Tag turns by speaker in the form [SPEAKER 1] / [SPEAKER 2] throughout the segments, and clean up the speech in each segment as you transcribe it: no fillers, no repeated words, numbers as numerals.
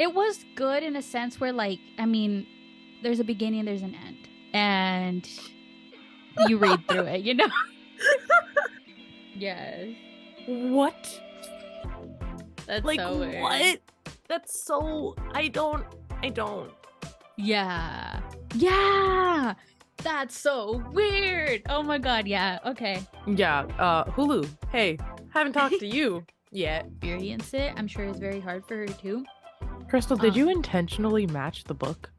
[SPEAKER 1] It was good in a sense where, like, I mean, there's a beginning, there's an end, and you read through it, you know? Yes.
[SPEAKER 2] What?
[SPEAKER 1] That's
[SPEAKER 2] Like,
[SPEAKER 1] so weird.
[SPEAKER 2] what? That's so... I don't...
[SPEAKER 1] Yeah. Yeah. That's so weird. Oh my God. Yeah. Okay.
[SPEAKER 2] Yeah. Hulu. Hey, haven't talked to you yet.
[SPEAKER 1] Experience it. I'm sure it's very hard for her too.
[SPEAKER 2] Crystal, did you intentionally match the book?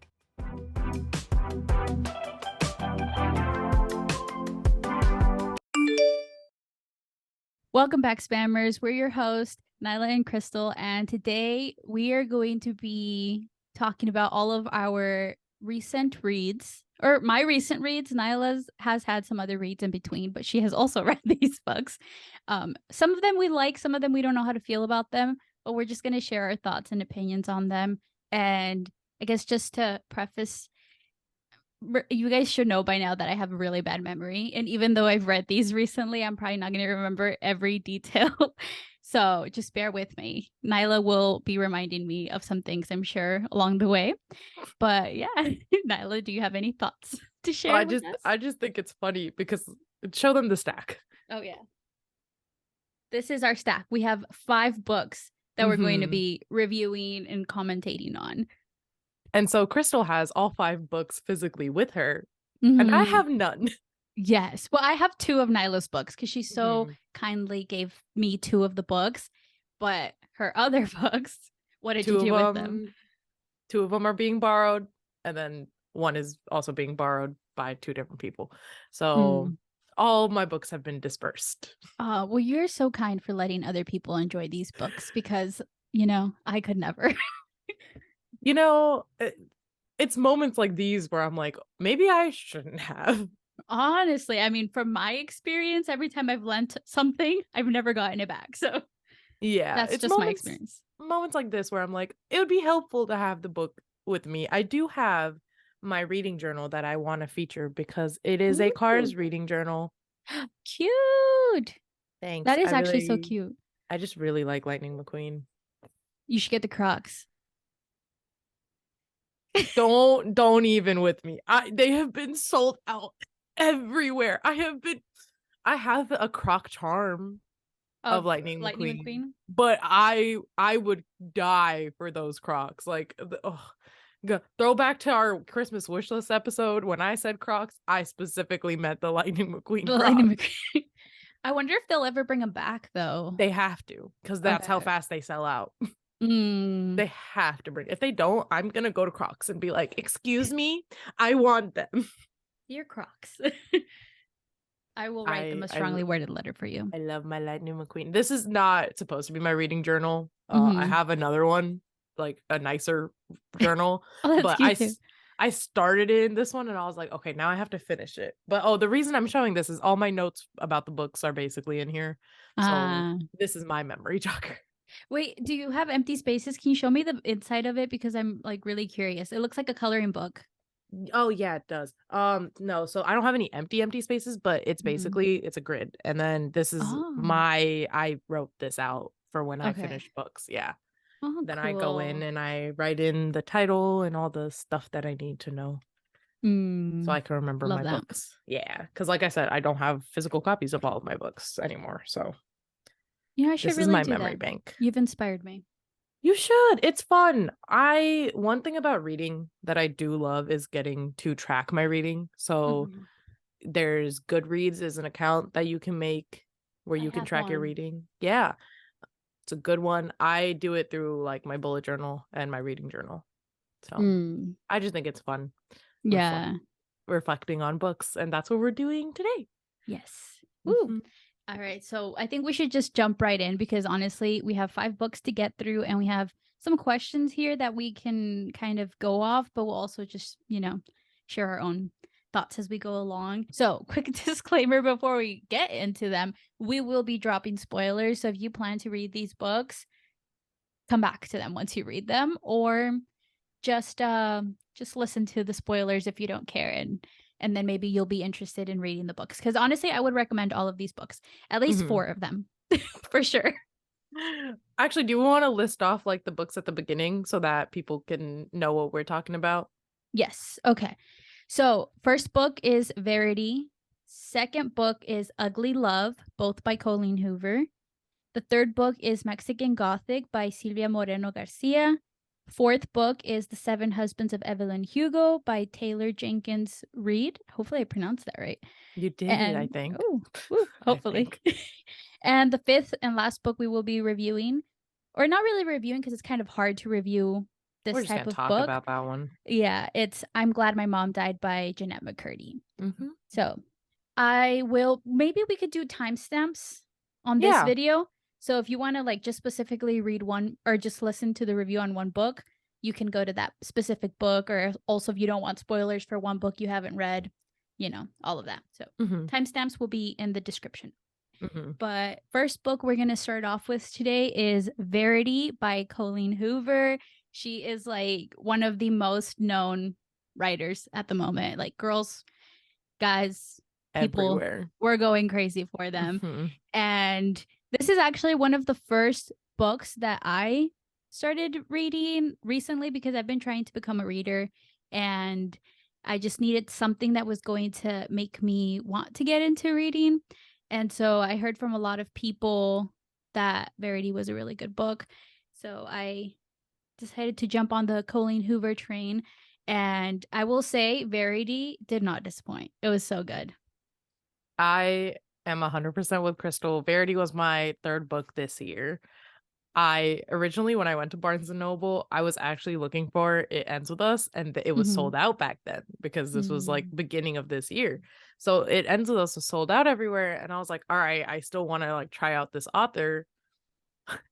[SPEAKER 1] Welcome back, spammers. We're your hosts, Nayla and Crystal, and today we are going to be talking about all of our recent reads, or my recent reads. Nyla's has had some other reads in between, but she has also read these books. Some of them we like, some of them we don't know how to feel about them, but we're just going to share our thoughts and opinions on them. And I guess just to preface, you guys should know by now that I have a really bad memory. And even though I've read these recently, I'm probably not going to remember every detail. So just bear with me. Nayla will be reminding me of some things, I'm sure, along the way. But yeah, Nayla, do you have any thoughts to share with us?
[SPEAKER 2] I just think it's funny because show them the stack.
[SPEAKER 1] Oh, yeah. This is our stack. We have 5 books that we're going to be reviewing and commentating on.
[SPEAKER 2] And so Crystal has all 5 books physically with her, and I have none.
[SPEAKER 1] Yes. Well, I have 2 of Nyla's books because she so kindly gave me 2 of the books, but her other books, what did you do with them?
[SPEAKER 2] 2 of them are being borrowed, and then one is also being borrowed by 2 different people. So all my books have been dispersed.
[SPEAKER 1] Well, you're so kind for letting other people enjoy these books because, you know, I could never.
[SPEAKER 2] You know, it's moments like these where I'm like, maybe I shouldn't have.
[SPEAKER 1] Honestly, I mean, from my experience, every time I've lent something, I've never gotten it back. So
[SPEAKER 2] yeah,
[SPEAKER 1] that's just my experience.
[SPEAKER 2] Moments like this where I'm like, it would be helpful to have the book with me. I do have my reading journal that I want to feature because it is a Cars reading journal.
[SPEAKER 1] Cute.
[SPEAKER 2] Thanks.
[SPEAKER 1] That is actually so cute.
[SPEAKER 2] I just really like Lightning McQueen.
[SPEAKER 1] You should get the Crocs.
[SPEAKER 2] Don't even with me. They have been sold out everywhere. I have a Croc charm of Lightning McQueen, but I would die for those Crocs. Like, throw back to our Christmas wish list episode when I said Crocs, I specifically meant the Lightning McQueen Crocs. Lightning McQueen.
[SPEAKER 1] I wonder if they'll ever bring them back though.
[SPEAKER 2] They have to, because that's how fast they sell out. They have to bring. If they don't, I'm gonna go to Crocs and be like, "Excuse me, I want them."
[SPEAKER 1] Dear Crocs. I will write them a strongly worded letter for you.
[SPEAKER 2] I love my Lightning McQueen. This is not supposed to be my reading journal. I have another one, like a nicer journal.
[SPEAKER 1] But
[SPEAKER 2] I started in this one and I was like, okay, now I have to finish it. But the reason I'm showing this is all my notes about the books are basically in here. So this is my memory jogger.
[SPEAKER 1] Wait, do you have empty spaces? Can you show me the inside of it? Because I'm like really curious. It looks like a coloring book.
[SPEAKER 2] Oh yeah, it does. No, so I don't have any empty spaces, but it's basically it's a grid. And then this is I wrote this out for when I finish books. Yeah. Then cool. I go in and I write in the title and all the stuff that I need to know. So I can remember my books. Yeah. Because like I said, I don't have physical copies of all of my books anymore. So
[SPEAKER 1] I should really
[SPEAKER 2] my memory bank.
[SPEAKER 1] You've inspired me.
[SPEAKER 2] You should. It's fun. One thing about reading that I do love is getting to track my reading. So there's Goodreads is an account that you can make where you can track your reading. Yeah. It's a good one. I do it through like my bullet journal and my reading journal. So I just think it's fun.
[SPEAKER 1] Yeah.
[SPEAKER 2] Fun reflecting on books, and that's what we're doing today.
[SPEAKER 1] Yes. Woo. All right, so I think we should just jump right in because honestly, we have 5 books to get through and we have some questions here that we can kind of go off, but we'll also just, share our own thoughts as we go along. So quick disclaimer before we get into them, we will be dropping spoilers. So if you plan to read these books, come back to them once you read them, or just listen to the spoilers if you don't care, and then maybe you'll be interested in reading the books. Because honestly, I would recommend all of these books, at least 4 of them, for sure.
[SPEAKER 2] Actually, do you want to list off like the books at the beginning so that people can know what we're talking about?
[SPEAKER 1] Yes. Okay. So, first book is Verity. Second book is Ugly Love, both by Colleen Hoover. The third book is Mexican Gothic by Silvia Moreno-Garcia. Fourth book is The Seven Husbands of Evelyn Hugo by Taylor Jenkins Reid. Hopefully I pronounced that right.
[SPEAKER 2] You did, I
[SPEAKER 1] And
[SPEAKER 2] think.
[SPEAKER 1] hopefully. And the fifth and last book we will be reviewing, or not really reviewing because it's kind of hard to review
[SPEAKER 2] We're
[SPEAKER 1] this
[SPEAKER 2] just
[SPEAKER 1] type
[SPEAKER 2] gonna
[SPEAKER 1] of
[SPEAKER 2] talk
[SPEAKER 1] book.
[SPEAKER 2] about that one.
[SPEAKER 1] Yeah, it's I'm Glad My Mom Died by Jennette McCurdy.
[SPEAKER 2] Mm-hmm.
[SPEAKER 1] So maybe we could do timestamps on this
[SPEAKER 2] Yeah.
[SPEAKER 1] video. So if you want to like just specifically read one or just listen to the review on one book, you can go to that specific book. Or also if you don't want spoilers for one book you haven't read, all of that. So timestamps will be in the description. But first book we're going to start off with today is Verity by Colleen Hoover. She is like one of the most known writers at the moment. Like girls, guys, people,
[SPEAKER 2] everywhere.
[SPEAKER 1] We're going crazy for them. And this is actually one of the first books that I started reading recently because I've been trying to become a reader and I just needed something that was going to make me want to get into reading. And so I heard from a lot of people that Verity was a really good book. So I decided to jump on the Colleen Hoover train. And I will say, Verity did not disappoint. It was so good.
[SPEAKER 2] I am 100% with Crystal. Verity was my third book this year. I originally, when I went to Barnes and Noble, I was actually looking for It Ends With Us, and it was sold out back then because this was like beginning of this year. So It Ends With Us was sold out everywhere, and I was like, all right, I still want to like try out this author.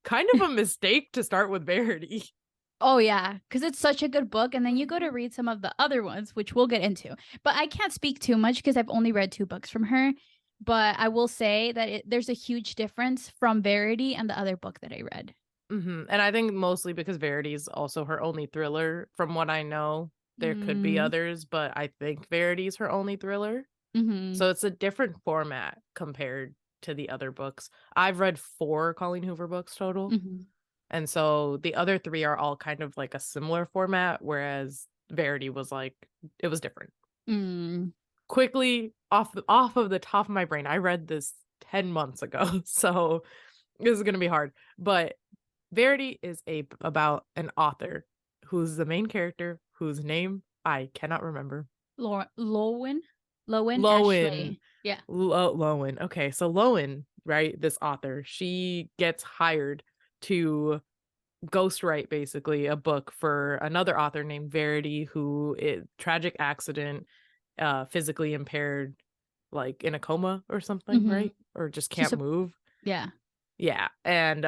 [SPEAKER 2] Kind of a mistake to start with Verity.
[SPEAKER 1] Oh, yeah, because it's such a good book. And then you go to read some of the other ones, which we'll get into. But I can't speak too much because I've only read 2 books from her. But I will say that there's a huge difference from Verity and the other book that I read.
[SPEAKER 2] And I think mostly because Verity is also her only thriller. From what I know, there could be others, but I think Verity is her only thriller. So it's a different format compared to the other books. I've read 4 Colleen Hoover books total. And so the other 3 are all kind of like a similar format, whereas Verity was like, it was different. Quickly, off of the top of my brain, I read this 10 months ago, so this is going to be hard. But Verity is about an author who's the main character, whose name I cannot remember.
[SPEAKER 1] Lowen
[SPEAKER 2] Ashley.
[SPEAKER 1] Yeah.
[SPEAKER 2] Lowen. Okay, so Lowen, right, this author, she gets hired to ghostwrite basically a book for another author named Verity, who is tragic accident, physically impaired, like in a coma or something, right? Or just can't move. Yeah. And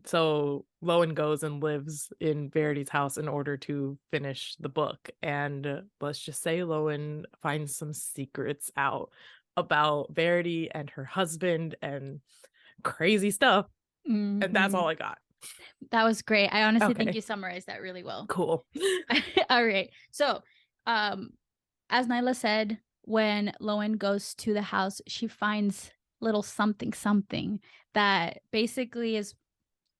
[SPEAKER 2] so Lowen goes and lives in Verity's house in order to finish the book. And let's just say Lowen finds some secrets out about Verity and her husband and crazy stuff. And that's all I got.
[SPEAKER 1] That was great. I honestly think you summarized that really well.
[SPEAKER 2] Cool.
[SPEAKER 1] All right. So, as Nayla said, when Lowen goes to the house, she finds little something that basically is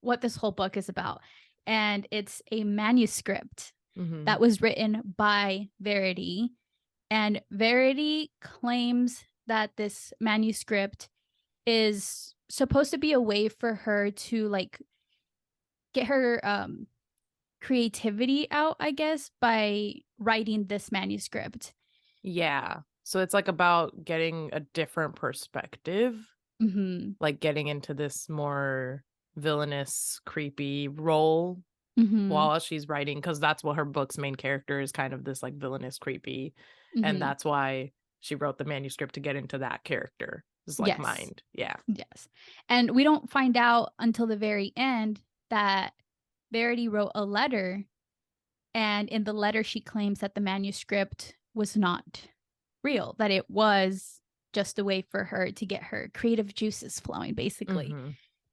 [SPEAKER 1] what this whole book is about. And it's a manuscript that was written by Verity. And Verity claims that this manuscript is supposed to be a way for her to like get her creativity out, I guess, by writing this manuscript.
[SPEAKER 2] Yeah. So it's like about getting a different perspective, like getting into this more villainous, creepy role while she's writing, because that's what her book's main character is, kind of this like villainous, creepy. And that's why she wrote the manuscript, to get into that character. It's like mind. Yeah.
[SPEAKER 1] Yes. And we don't find out until the very end that Verity wrote a letter. And in the letter, she claims that the manuscript was not real, that it was just a way for her to get her creative juices flowing, basically.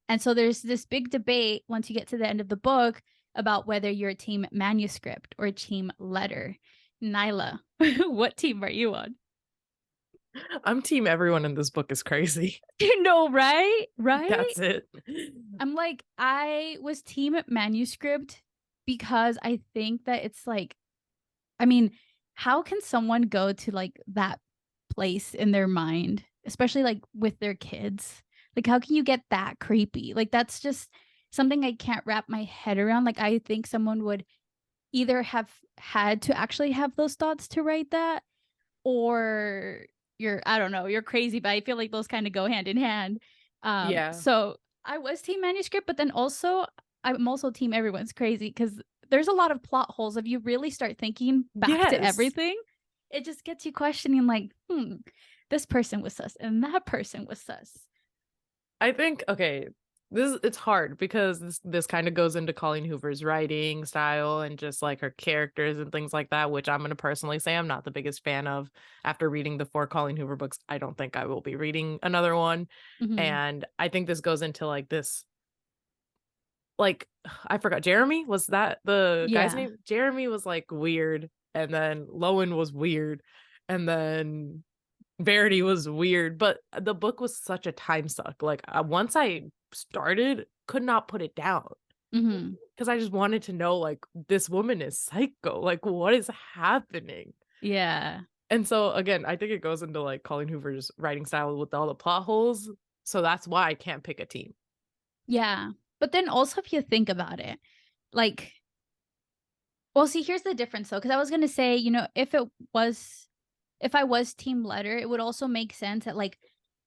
[SPEAKER 1] And so there's this big debate once you get to the end of the book about whether you're a team manuscript or team letter. Nayla, what team are you on?
[SPEAKER 2] I'm team everyone in this book is crazy.
[SPEAKER 1] You know, right? Right?
[SPEAKER 2] That's it.
[SPEAKER 1] I'm like, I was team manuscript because I think that it's like, I mean, how can someone go to like that place in their mind, especially like with their kids? Like, how can you get that creepy? Like, that's just something I can't wrap my head around. Like, I think someone would either have had to actually have those thoughts to write that, or I don't know, you're crazy, but I feel like those kind of go hand in hand.
[SPEAKER 2] Yeah.
[SPEAKER 1] So I was team manuscript, but then also I'm also team everyone's crazy because there's a lot of plot holes. If you really start thinking back to everything, it just gets you questioning like, this person was sus and that person was sus.
[SPEAKER 2] I think, okay, it's hard because this kind of goes into Colleen Hoover's writing style and just like her characters and things like that, which I'm going to personally say I'm not the biggest fan of. After reading the 4 Colleen Hoover books, I don't think I will be reading another one. And I think this goes into like this, like, I forgot, Jeremy, was that the guy's name? Jeremy was like weird, and then Lowen was weird, and then Verity was weird, but the book was such a time suck. Like, once I started, could not put it down because I just wanted to know, like, this woman is psycho. Like, what is happening?
[SPEAKER 1] Yeah.
[SPEAKER 2] And so again, I think it goes into like Colleen Hoover's writing style with all the plot holes. So that's why I can't pick a team.
[SPEAKER 1] Yeah. But then also, if you think about it, like, well, see, here's the difference though, because I was gonna say, you know, if I was team letter, it would also make sense that like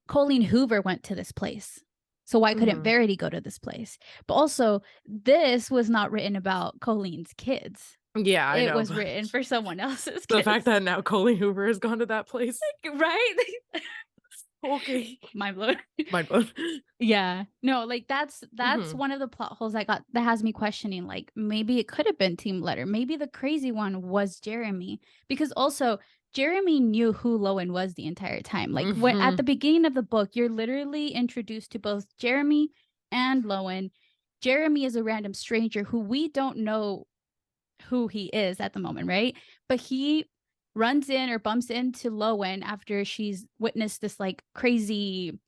[SPEAKER 1] Colleen Hoover went to this place. So why couldn't Verity go to this place? But also, this was not written about Colleen's kids.
[SPEAKER 2] Yeah, I know.
[SPEAKER 1] It was written for someone else's
[SPEAKER 2] The
[SPEAKER 1] kids.
[SPEAKER 2] fact that now Colleen Hoover has gone to that place.
[SPEAKER 1] Right?
[SPEAKER 2] Okay.
[SPEAKER 1] Mind blown.
[SPEAKER 2] Mind blown.
[SPEAKER 1] Yeah. No, like that's one of the plot holes that has me questioning, like maybe it could have been team letter. Maybe the crazy one was Jeremy. Because also Jeremy knew who Lowen was the entire time. Like when at the beginning of the book, you're literally introduced to both Jeremy and Lowen. Jeremy is a random stranger who we don't know who he is at the moment, right? But he runs in or bumps into Lowen after she's witnessed this like crazy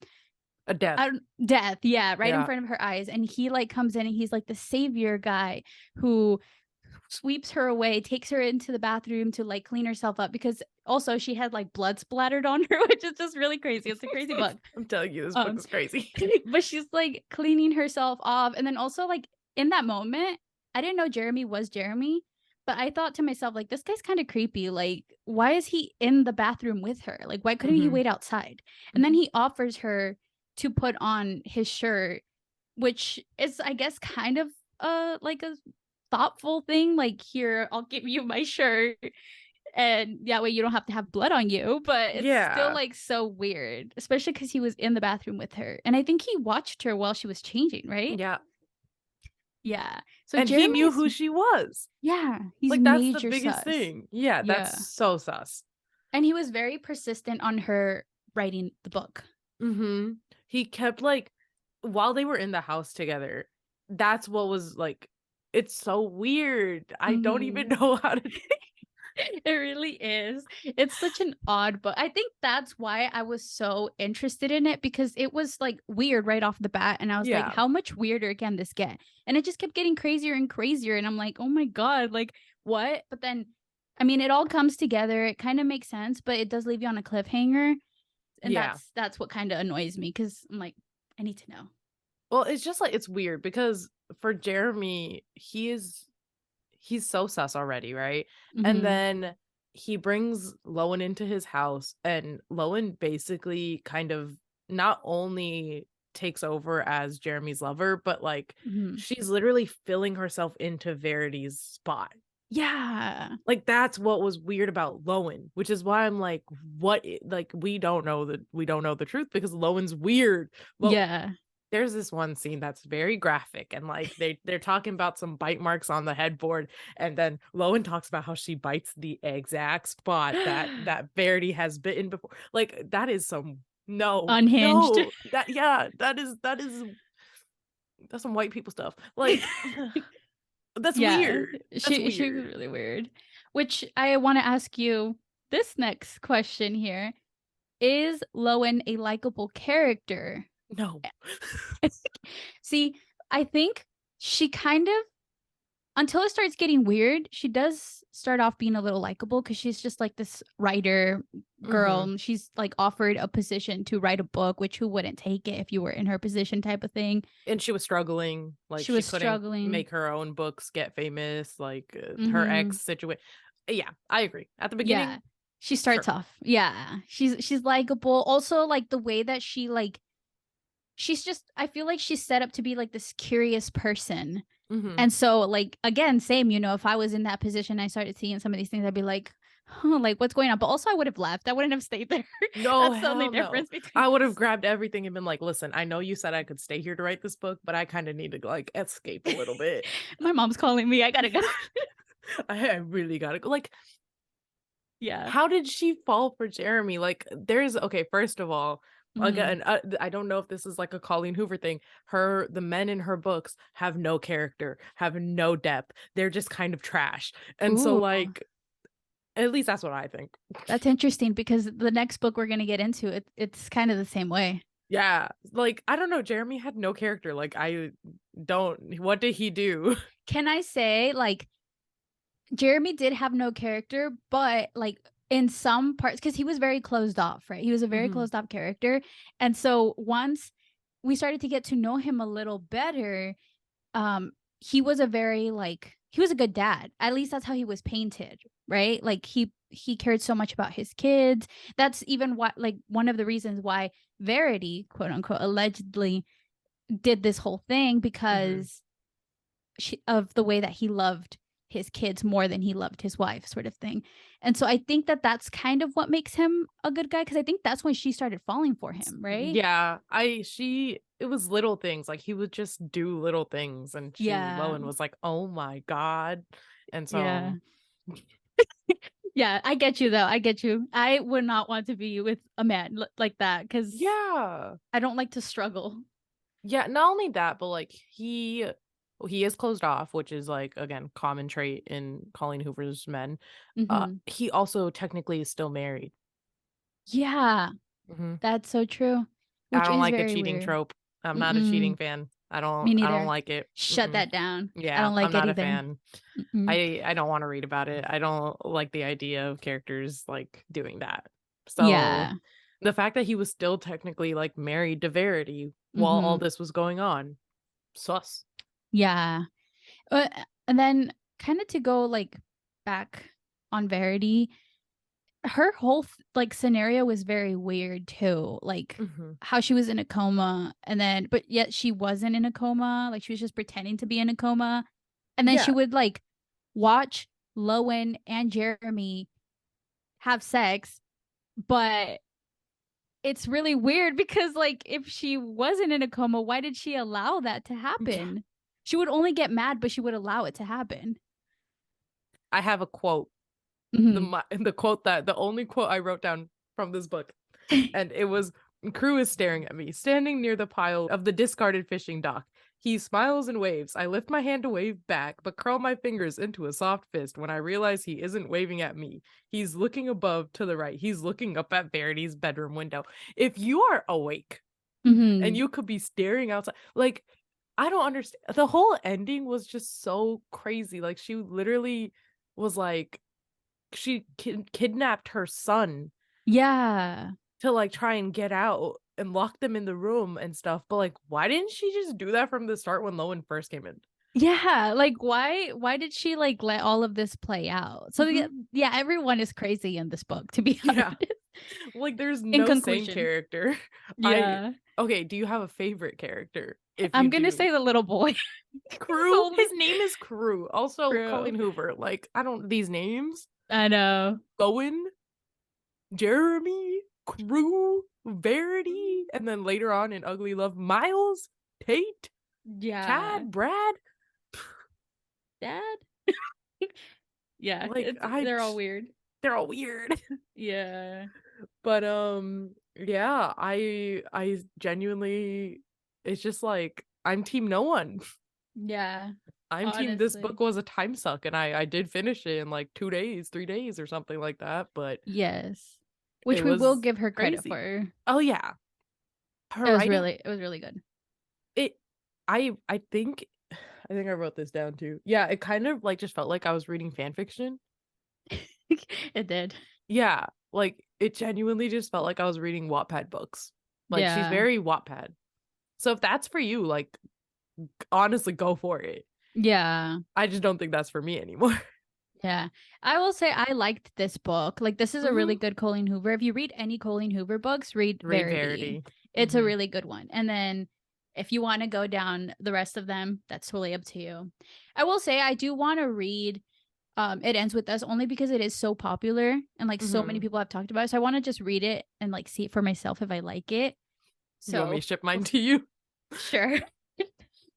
[SPEAKER 2] death,
[SPEAKER 1] right in front of her eyes, and he like comes in and he's like the savior guy who sweeps her away, takes her into the bathroom to like clean herself up, because also she had like blood splattered on her, which is just really crazy. It's a crazy book.
[SPEAKER 2] I'm telling you, this book is crazy.
[SPEAKER 1] But she's like cleaning herself off, and then also like in that moment I didn't know Jeremy was Jeremy, but I thought to myself, like, this guy's kind of creepy. Like, why is he in the bathroom with her? Like, why couldn't he wait outside? And then he offers her to put on his shirt, which is, I guess, kind of like a thoughtful thing. Like, here, I'll give you my shirt, and that way you don't have to have blood on you. But it's still like so weird, especially because he was in the bathroom with her, and I think he watched her while she was changing, right? Yeah. So
[SPEAKER 2] and he knew who she was.
[SPEAKER 1] Yeah. He's
[SPEAKER 2] like, that's the biggest thing. Yeah, that's so sus.
[SPEAKER 1] And he was very persistent on her writing the book.
[SPEAKER 2] He kept like, while they were in the house together, that's what was like, it's so weird. I don't even know how to
[SPEAKER 1] It really is. It's such an odd book. I think that's why I was so interested in it, because it was like weird right off the bat. And I was like, how much weirder can this get? And it just kept getting crazier and crazier. And I'm like, oh my God, like what? But then, I mean, it all comes together. It kind of makes sense, but it does leave you on a cliffhanger. And that's what kind of annoys me, because I'm like, I need to know.
[SPEAKER 2] Well, it's just like, it's weird because for Jeremy, he's so sus already, right? And then he brings Lowen into his house, and Lowen basically kind of not only takes over as Jeremy's lover, but like she's literally filling herself into Verity's spot.
[SPEAKER 1] Yeah.
[SPEAKER 2] Like, that's what was weird about Lowen, which is why I'm like, what? Like, we don't know the truth, because Lowen's weird. There's this one scene that's very graphic, and like they're talking about some bite marks on the headboard, and then Lowen talks about how she bites the exact spot that Verity has bitten before. Like, that is some
[SPEAKER 1] unhinged.
[SPEAKER 2] No, that's some white people stuff. Like, that's weird.
[SPEAKER 1] She was really weird. Which I want to ask you this next question here. is Lowen a likable character?
[SPEAKER 2] No.
[SPEAKER 1] See, I think she kind of, until it starts getting weird, she does start off being a little likable because she's just like this writer girl.
[SPEAKER 2] Mm-hmm.
[SPEAKER 1] She's like offered a position to write a book, which who wouldn't take it if you were in her position type of thing.
[SPEAKER 2] And she was struggling. Like
[SPEAKER 1] She
[SPEAKER 2] she
[SPEAKER 1] was
[SPEAKER 2] couldn't
[SPEAKER 1] struggling.
[SPEAKER 2] make her own books get famous. Like her ex situation. Yeah, I agree. At the beginning,
[SPEAKER 1] yeah, she starts off. Yeah, she's likable. Also, like the way that she like, she's just. I feel like she's set up to be like this curious person. And so, like, again, same, you know, if I was in that position, I started seeing some of these things, I'd be like, huh, like, what's going on? But also, I would have left. I wouldn't have stayed there.
[SPEAKER 2] No,
[SPEAKER 1] that's the only difference
[SPEAKER 2] no.
[SPEAKER 1] between
[SPEAKER 2] I would have grabbed everything and been like, listen, I know you said I could stay here to write this book, but I kind of need to like escape a little bit.
[SPEAKER 1] My mom's calling me. I gotta go.
[SPEAKER 2] I really gotta go. Like,
[SPEAKER 1] yeah.
[SPEAKER 2] How did she fall for Jeremy? Like, okay, first of all, again, I don't know if this is like a Colleen Hoover thing. The men in her books have no character, have no depth. They're just kind of trash. And so, like, at least that's what I think.
[SPEAKER 1] That's interesting because the next book we're gonna get into, it's kind of the same way.
[SPEAKER 2] Yeah, like, I don't know. Jeremy had no character. Like, what did he do?
[SPEAKER 1] Can I say, like, Jeremy did have no character, but like in some parts, because he was very closed off, right? He was a very closed off character. And so once we started to get to know him a little better, he was a good dad. At least that's how he was painted, right? Like he cared so much about his kids. That's even what, like, one of the reasons why Verity, quote unquote, allegedly did this whole thing, because of the way that he loved his kids more than he loved his wife, sort of thing. And so I think that that's kind of what makes him a good guy, because I think that's when she started falling for him, right?
[SPEAKER 2] Yeah, it was little things. Like, he would just do little things, and Lowen was like, oh my God. And so
[SPEAKER 1] yeah. Yeah, I get you though. I get you. I would not want to be with a man like that, because
[SPEAKER 2] yeah,
[SPEAKER 1] I don't like to struggle.
[SPEAKER 2] Yeah, not only that, but like he is closed off, which is like, again, common trait in Colleen Hoover's men. He also technically is still married.
[SPEAKER 1] Yeah, that's so true.
[SPEAKER 2] I don't like the cheating trope. I'm not a cheating fan. I don't like it.
[SPEAKER 1] Shut that down.
[SPEAKER 2] Yeah,
[SPEAKER 1] I don't like
[SPEAKER 2] I'm not
[SPEAKER 1] it
[SPEAKER 2] a
[SPEAKER 1] either.
[SPEAKER 2] fan. I don't want to read about it. I don't like the idea of characters like doing that. So the fact that he was still technically like married to Verity while all this was going on, sus.
[SPEAKER 1] Yeah. And then kind of to go like back on Verity, her whole like scenario was very weird too. Like how she was in a coma, and then but yet she wasn't in a coma. Like she was just pretending to be in a coma. And then she would like watch Lowen and Jeremy have sex, but it's really weird because, like, if she wasn't in a coma, why did she allow that to happen? Yeah. She would only get mad, but she would allow it to happen.
[SPEAKER 2] I have a quote. The only quote I wrote down from this book, and it was, Crew is staring at me, standing near the pile of the discarded fishing dock. He smiles and waves. I lift my hand to wave back, but curl my fingers into a soft fist when I realize he isn't waving at me. He's looking above to the right. He's looking up at Verity's bedroom window. If you are awake and you could be staring outside, like, I don't understand. The whole ending was just so crazy. Like, she literally was like, she kidnapped her son.
[SPEAKER 1] Yeah.
[SPEAKER 2] To like try and get out and lock them in the room and stuff. But like, why didn't she just do that from the start when Lowen first came in?
[SPEAKER 1] Yeah, like why did she like let all of this play out? So yeah, everyone is crazy in this book, to be honest.
[SPEAKER 2] Like, there's no same character.
[SPEAKER 1] Yeah.
[SPEAKER 2] Okay, do you have a favorite character?
[SPEAKER 1] I'm gonna say the little boy.
[SPEAKER 2] Crew. His name is Crew. Also, Colleen Hoover. Like, these names.
[SPEAKER 1] I know.
[SPEAKER 2] Lowen, Jeremy, Crew, Verity, and then later on in Ugly Love, Miles, Tate, Chad, Brad,
[SPEAKER 1] Dad. Yeah,
[SPEAKER 2] like,
[SPEAKER 1] they're all weird.
[SPEAKER 2] They're all weird.
[SPEAKER 1] Yeah.
[SPEAKER 2] But yeah, I genuinely, it's just like, I'm team no one.
[SPEAKER 1] Yeah.
[SPEAKER 2] I'm team this book was a time suck, and I did finish it in like 2 days, 3 days or something like that. But
[SPEAKER 1] yes. which we will give her credit for.
[SPEAKER 2] Oh yeah,
[SPEAKER 1] it was really good.
[SPEAKER 2] I think I wrote this down too. Yeah, it kind of like just felt like I was reading fan fiction.
[SPEAKER 1] It did.
[SPEAKER 2] Yeah, like it genuinely just felt like I was reading Wattpad books. Like she's very Wattpad. So if that's for you, like honestly, go for it.
[SPEAKER 1] Yeah.
[SPEAKER 2] I just don't think that's for me anymore.
[SPEAKER 1] Yeah. I will say I liked this book. Like this is a really good Colleen Hoover. If you read any Colleen Hoover books, read Verity. It's a really good one. And then if you want to go down the rest of them, that's totally up to you. I will say I do want to read It Ends With Us only because it is so popular and like so many people have talked about it. So I want to just read it and like see it for myself if I like it. So
[SPEAKER 2] you want me to ship mine to you?
[SPEAKER 1] Sure.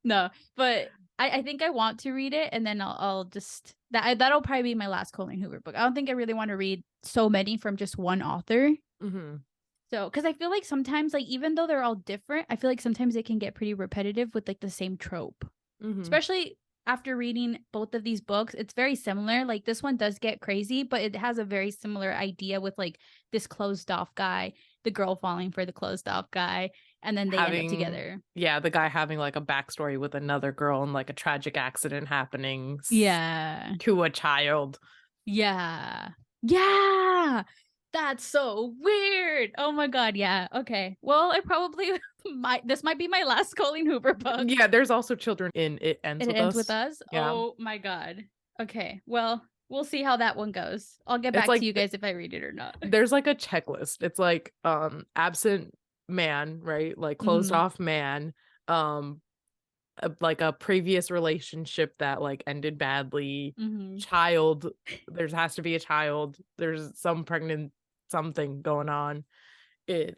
[SPEAKER 1] No, but I think I want to read it, and then I'll just that'll probably be my last Colleen Hoover book. I don't think I really want to read so many from just one author. So, because I feel like sometimes, like even though they're all different, I feel like sometimes it can get pretty repetitive with like the same trope. Especially after reading both of these books, it's very similar. Like this one does get crazy, but it has a very similar idea with like this closed off guy, the girl falling for the closed off guy, and then they end up together. Yeah,
[SPEAKER 2] the guy having like a backstory with another girl and like a tragic accident happening.
[SPEAKER 1] Yeah.
[SPEAKER 2] To a child.
[SPEAKER 1] Yeah. That's so weird. Oh my god, yeah. Okay. Well, I probably this might be my last Colleen Hoover book.
[SPEAKER 2] Yeah, there's also children in It Ends With Us.
[SPEAKER 1] Yeah. Oh my god. Okay. Well, we'll see how that one goes. I'll get back to you guys if I read it or not.
[SPEAKER 2] There's like a checklist. It's like absent man, right? Like closed off man, like a previous relationship that like ended badly, child, there has to be a child, there's some pregnant something going on, it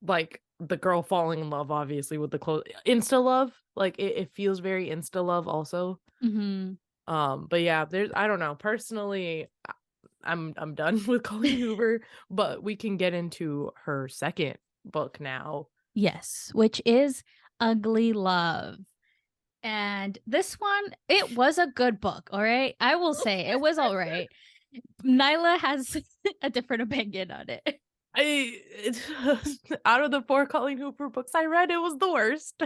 [SPEAKER 2] like the girl falling in love obviously with the insta love, like it feels very insta love also. But yeah, there's I don't know, personally I'm done with Colleen Hoover, but we can get into her second book now.
[SPEAKER 1] Yes, which is Ugly Love. And this one, it was a good book, all right? I will say it was all right. Nayla has a different opinion on it.
[SPEAKER 2] Out of the 4 Colleen Hoover books I read, it was the worst.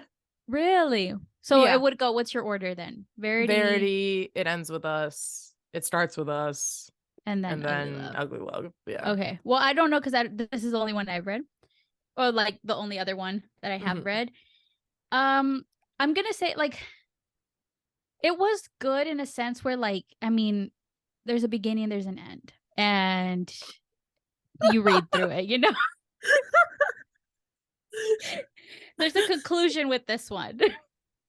[SPEAKER 1] Really? So it would go, what's your order then?
[SPEAKER 2] Verity, It Ends With Us, It Starts With Us,
[SPEAKER 1] and then
[SPEAKER 2] Ugly Love. Yeah.
[SPEAKER 1] Okay. Well, I don't know because this is the only one I've read, or like the only other one that I have read. I'm gonna say like it was good in a sense where like I mean, there's a beginning, there's an end, and you read through it. You know, there's a conclusion with this one.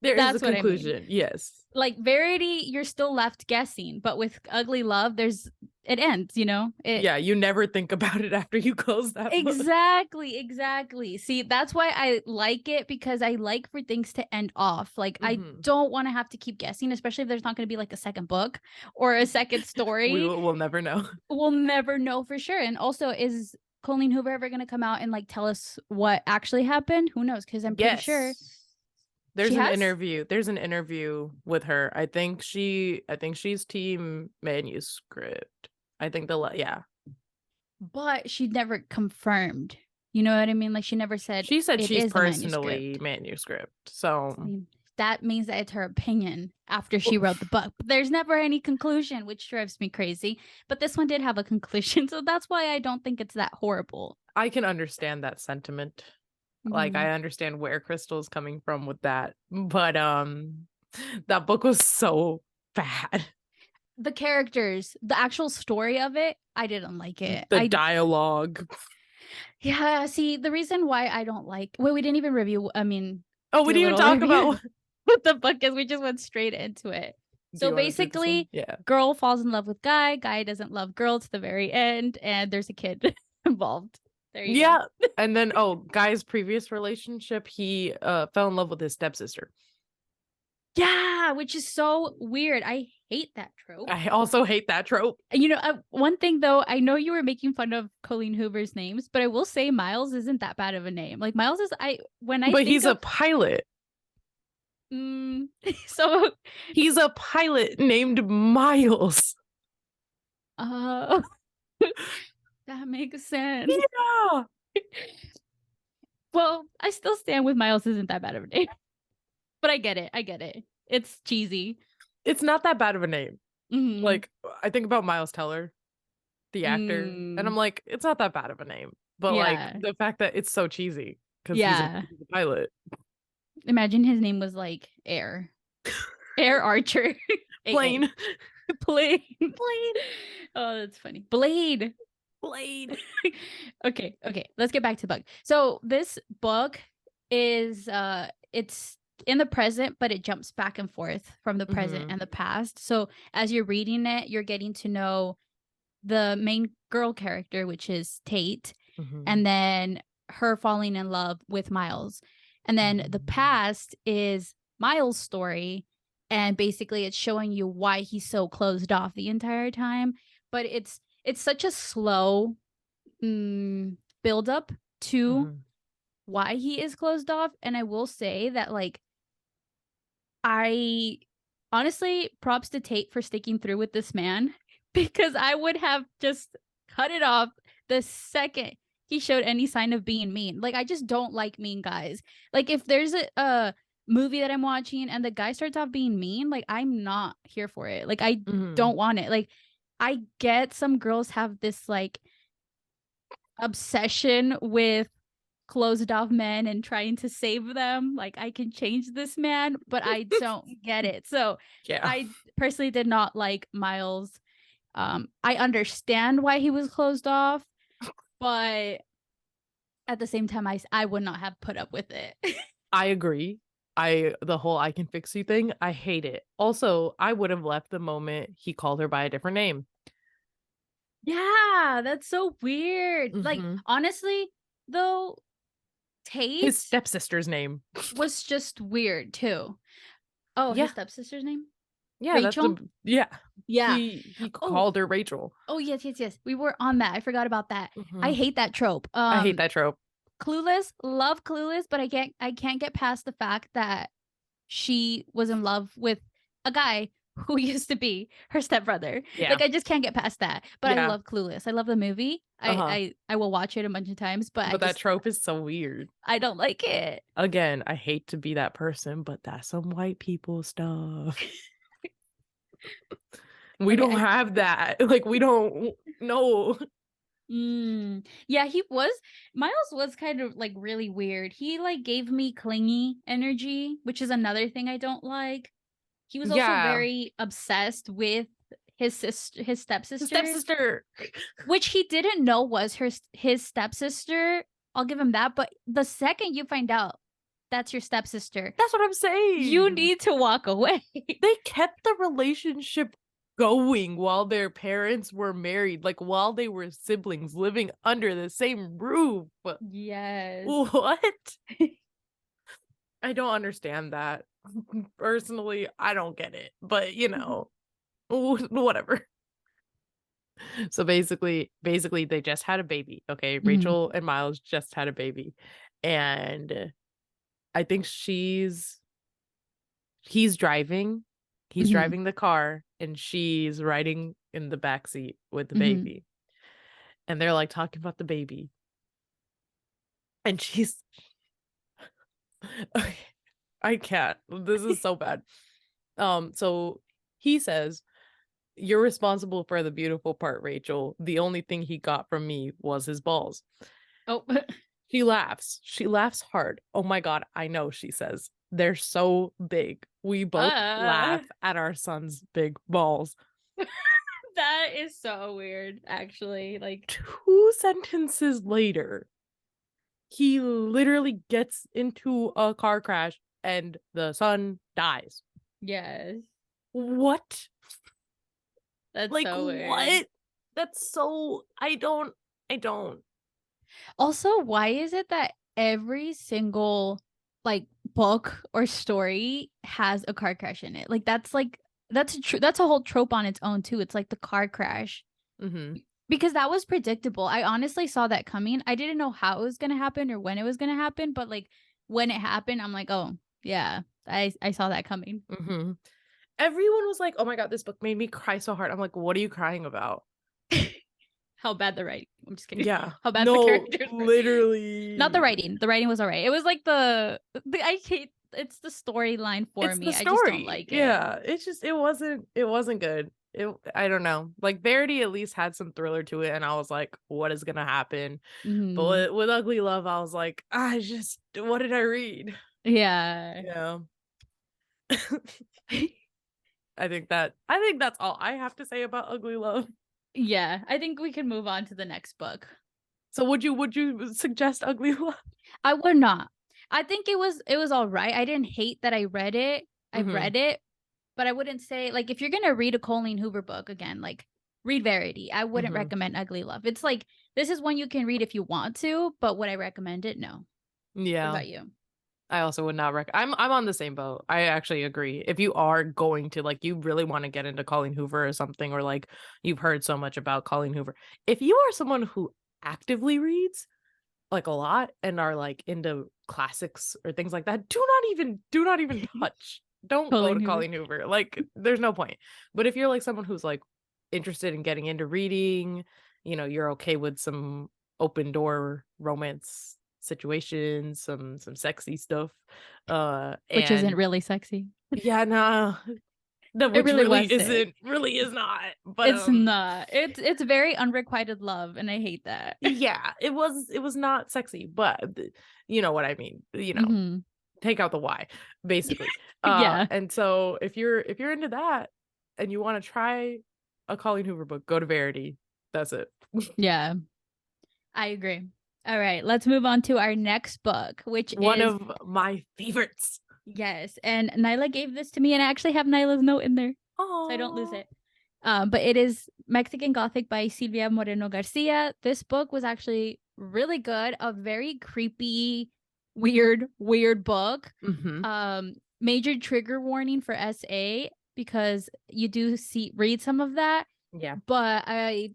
[SPEAKER 2] That's a conclusion. I mean. Yes.
[SPEAKER 1] Like Verity, you're still left guessing, but with Ugly Love, it ends, you know?
[SPEAKER 2] Yeah, you never think about it after you close that book.
[SPEAKER 1] Exactly. See, that's why I like it, because I like for things to end off. Like, I don't want to have to keep guessing, especially if there's not going to be like a second book or a second story.
[SPEAKER 2] We'll never know.
[SPEAKER 1] We'll never know for sure. And also, is Colleen Hoover ever going to come out and like tell us what actually happened? Who knows? Because I'm pretty sure.
[SPEAKER 2] There's an interview. There's an interview with her. I think she's team manuscript. I think but
[SPEAKER 1] she never confirmed. You know what I mean? Like she never said.
[SPEAKER 2] She said she's personally manuscript. So
[SPEAKER 1] that means that it's her opinion after she wrote the book. But there's never any conclusion, which drives me crazy. But this one did have a conclusion, so that's why I don't think it's that horrible.
[SPEAKER 2] I can understand that sentiment. Like I understand where Crystal's coming from with that, but that book was so bad.
[SPEAKER 1] The characters, the actual story of it, I didn't like it.
[SPEAKER 2] The dialogue.
[SPEAKER 1] Yeah, see, the reason why I don't like we didn't even review. I mean,
[SPEAKER 2] we didn't even talk about
[SPEAKER 1] what the book is. We just went straight into it. So basically, girl falls in love with guy doesn't love girl to the very end, and there's a kid involved. There you go.
[SPEAKER 2] And then guy's previous relationship, he fell in love with his stepsister.
[SPEAKER 1] Yeah, which is so weird. I hate that trope.
[SPEAKER 2] I also hate that trope.
[SPEAKER 1] You know, one thing though, I know you were making fun of Colleen Hoover's names, but I will say Miles isn't that bad of a name. Like Miles is
[SPEAKER 2] But he's a pilot.
[SPEAKER 1] So
[SPEAKER 2] he's a pilot named Miles.
[SPEAKER 1] That makes sense.
[SPEAKER 2] Yeah.
[SPEAKER 1] Well, I still stand with Miles isn't that bad of a name. But I get it. It's cheesy.
[SPEAKER 2] It's not that bad of a name. Like, I think about Miles Teller, the actor, and I'm like, it's not that bad of a name. But like the fact that it's so cheesy because he's a pilot.
[SPEAKER 1] Imagine his name was like Air Archer.
[SPEAKER 2] Plane.
[SPEAKER 1] Plane. Oh, that's funny. Blade. Okay. Let's get back to the book. So this book is it's in the present, but it jumps back and forth from the present and the past. So as you're reading it, you're getting to know the main girl character, which is Tate, and then her falling in love with Miles. And then the past is Miles' story, and basically it's showing you why he's so closed off the entire time. But it's such a slow build up to why he is closed off. And I will say that, like, I honestly, props to Tate for sticking through with this man, because I would have just cut it off the second he showed any sign of being mean. Like, I just don't like mean guys. Like, if there's a movie that I'm watching and the guy starts off being mean, like, I'm not here for it. Like, I don't want it. Like, I get some girls have this like obsession with closed off men and trying to save them. Like, I can change this man, but I don't get it. So I personally did not like Miles. I understand why he was closed off, but at the same time, I would not have put up with it.
[SPEAKER 2] I agree. The whole I can fix you thing, I hate it. Also, I would have left the moment he called her by a different name.
[SPEAKER 1] Yeah, that's so weird. Like, honestly, though, Tate,
[SPEAKER 2] his stepsister's name
[SPEAKER 1] was just weird too. Oh, his stepsister's name?
[SPEAKER 2] Yeah,
[SPEAKER 1] Rachel?
[SPEAKER 2] Yeah.
[SPEAKER 1] He
[SPEAKER 2] called her Rachel.
[SPEAKER 1] Oh, yes. We were on that. I forgot about that. I hate that trope.
[SPEAKER 2] I hate that trope.
[SPEAKER 1] Clueless, love Clueless, but I can't get past the fact that she was in love with a guy who used to be her stepbrother. Yeah. Like, I just can't get past that. But I love Clueless. I love the movie. I will watch it a bunch of times, but
[SPEAKER 2] that trope is so weird.
[SPEAKER 1] I don't like it.
[SPEAKER 2] Again, I hate to be that person, but that's some white people stuff. We don't have that. Like, we don't know.
[SPEAKER 1] Yeah, Miles was kind of like really weird. He like gave me clingy energy, which is another thing I don't like. He was also very obsessed with his stepsister, which he didn't know was his stepsister. I'll give him that. But the second you find out that's your stepsister,
[SPEAKER 2] that's what I'm saying,
[SPEAKER 1] you need to walk away.
[SPEAKER 2] They kept the relationship going while their parents were married, like while they were siblings living under the same roof.
[SPEAKER 1] Yes.
[SPEAKER 2] What? I don't understand that. Personally, I don't get it, but you know, whatever. So basically they just had a baby. Okay, Rachel and Miles just had a baby, and I think he's driving the car, and she's riding in the backseat with the baby, and they're like talking about the baby, and she's okay, I can't, this is so bad. So he says, "You're responsible for the beautiful part, Rachel. The only thing he got from me was his balls."
[SPEAKER 1] Oh.
[SPEAKER 2] She laughs hard. "Oh my god, I know," she says. "They're so big. We both laugh at our son's big balls."
[SPEAKER 1] That is so weird, actually. Like,
[SPEAKER 2] 2 sentences later, he literally gets into a car crash and the son dies.
[SPEAKER 1] Yes.
[SPEAKER 2] What?
[SPEAKER 1] That's
[SPEAKER 2] like,
[SPEAKER 1] so weird.
[SPEAKER 2] What? That's so, I don't.
[SPEAKER 1] Also, why is it that every single like book or story has a car crash in it? Like, that's a whole trope on its own too. It's like the car crash. Because that was predictable. I honestly saw that coming. I didn't know how it was gonna happen or when it was gonna happen, but like when it happened, I'm like, oh yeah, I saw that coming.
[SPEAKER 2] Everyone was like, "Oh my god, this book made me cry so hard." I'm like, "What are you crying about?"
[SPEAKER 1] how bad the writing. I'm just kidding.
[SPEAKER 2] Yeah.
[SPEAKER 1] How bad the characters were.
[SPEAKER 2] Literally.
[SPEAKER 1] Not the writing. The writing was all right. It was like the I hate it's the storyline for
[SPEAKER 2] it's
[SPEAKER 1] me.
[SPEAKER 2] The story.
[SPEAKER 1] I just don't like it.
[SPEAKER 2] Yeah. It's just it wasn't good. I don't know. Like Verity at least had some thriller to it, and I was like, what is gonna happen?
[SPEAKER 1] Mm-hmm.
[SPEAKER 2] But with Ugly Love, I was like, what did I read?
[SPEAKER 1] Yeah.
[SPEAKER 2] Yeah. I think that's all I have to say about Ugly Love.
[SPEAKER 1] Yeah, I think we can move on to the next book.
[SPEAKER 2] So would you suggest Ugly Love?
[SPEAKER 1] I would not. I think it was all right. I didn't hate that I read it. I read it, but I wouldn't say like if you're gonna read a Colleen Hoover book again, like read Verity. I wouldn't recommend Ugly Love. It's like this is one you can read if you want to, but would I recommend it? No.
[SPEAKER 2] Yeah.
[SPEAKER 1] What about you?
[SPEAKER 2] I also would not I'm on the same boat. I actually agree. If you are going to like you really want to get into Colleen Hoover or something, or like you've heard so much about Colleen Hoover, if you are someone who actively reads like a lot and are like into classics or things like that, do not even touch. Don't go to Colleen Hoover. Like there's no point. But if you're like someone who's like interested in getting into reading, you know, you're okay with some open door romance situations, some sexy stuff,
[SPEAKER 1] which isn't really sexy.
[SPEAKER 2] Yeah, no, which really is not. But
[SPEAKER 1] it's not. It's very unrequited love, and I hate that.
[SPEAKER 2] Yeah, it was not sexy, but you know what I mean. You know, take out the Y, basically.
[SPEAKER 1] Yeah.
[SPEAKER 2] And so if you're into that and you want to try a Colleen Hoover book, go to Verity. That's it.
[SPEAKER 1] Yeah, I agree. All right, let's move on to our next book, which
[SPEAKER 2] one of my favorites.
[SPEAKER 1] Yes, and Nayla gave this to me, and I actually have Nyla's note in there, so I don't lose it. But it is Mexican Gothic by Silvia Moreno-Garcia. This book was actually really good. A very creepy, weird book. Major trigger warning for SA because you do read some of that.
[SPEAKER 2] Yeah,
[SPEAKER 1] but I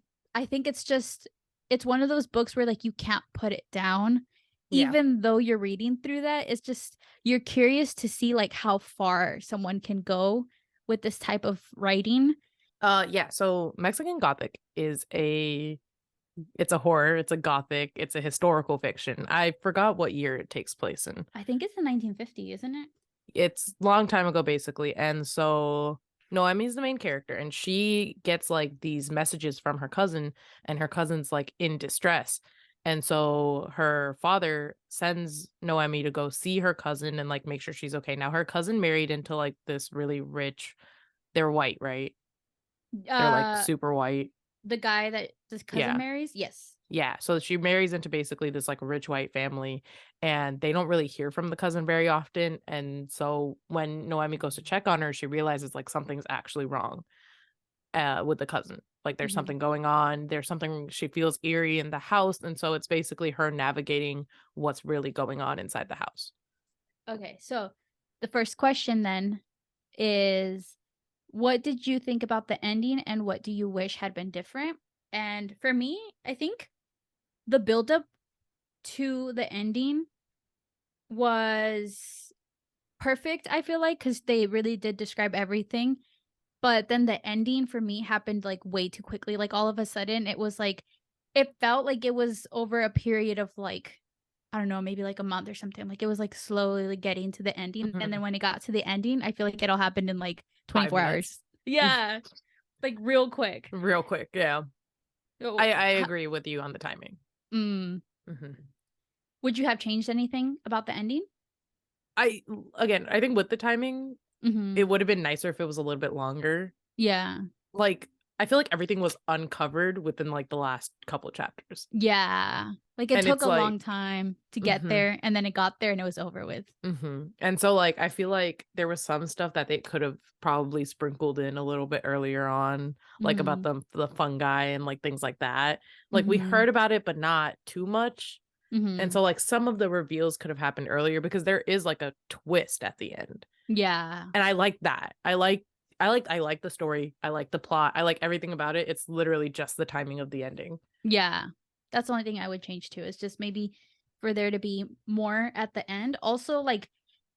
[SPEAKER 1] think it's one of those books where like you can't put it down. Even though you're reading through that, it's just you're curious to see like how far someone can go with this type of writing.
[SPEAKER 2] So Mexican Gothic is it's a horror, it's a Gothic, it's a historical fiction. I forgot what year it takes place in.
[SPEAKER 1] I think it's in 1950, isn't it?
[SPEAKER 2] It's a long time ago, basically. And so Noemi's the main character, and she gets like these messages from her cousin, and her cousin's like in distress. And so her father sends Noemi to go see her cousin and like make sure she's okay. Now her cousin married into like this really rich, they're white, right? They're like super white.
[SPEAKER 1] The guy that this cousin marries? Yes.
[SPEAKER 2] Yeah. So she marries into basically this like rich white family, and they don't really hear from the cousin very often. And so when Noemi goes to check on her, she realizes like something's actually wrong with the cousin. Like there's something going on. There's something she feels eerie in the house. And so it's basically her navigating what's really going on inside the house.
[SPEAKER 1] Okay. So the first question then is, what did you think about the ending and what do you wish had been different? And for me, I think the buildup to the ending was perfect, I feel like, because they really did describe everything. But then the ending for me happened like way too quickly. Like all of a sudden it was like, it felt like it was over a period of like, I don't know, maybe like a month or something. Like it was like slowly getting to the ending. And then when it got to the ending, I feel like it all happened in like 24 hours. Yeah. Like real quick.
[SPEAKER 2] Yeah. I agree with you on the timing.
[SPEAKER 1] Would you have changed anything about the ending?
[SPEAKER 2] I think with the timing, it would have been nicer if it was a little bit longer.
[SPEAKER 1] Yeah.
[SPEAKER 2] Like, I feel like everything was uncovered within like the last couple of chapters.
[SPEAKER 1] Yeah. Like it took a long time to get there, and then it got there and it was over with.
[SPEAKER 2] And so like I feel like there was some stuff that they could have probably sprinkled in a little bit earlier on, like about the fungi and like things like that. Like we heard about it, but not too much. And so like some of the reveals could have happened earlier because there is like a twist at the end.
[SPEAKER 1] Yeah.
[SPEAKER 2] And I like that. I like the story. I like the plot. I like everything about it. It's literally just the timing of the ending.
[SPEAKER 1] Yeah. That's the only thing I would change too. Is just maybe for there to be more at the end. Also, like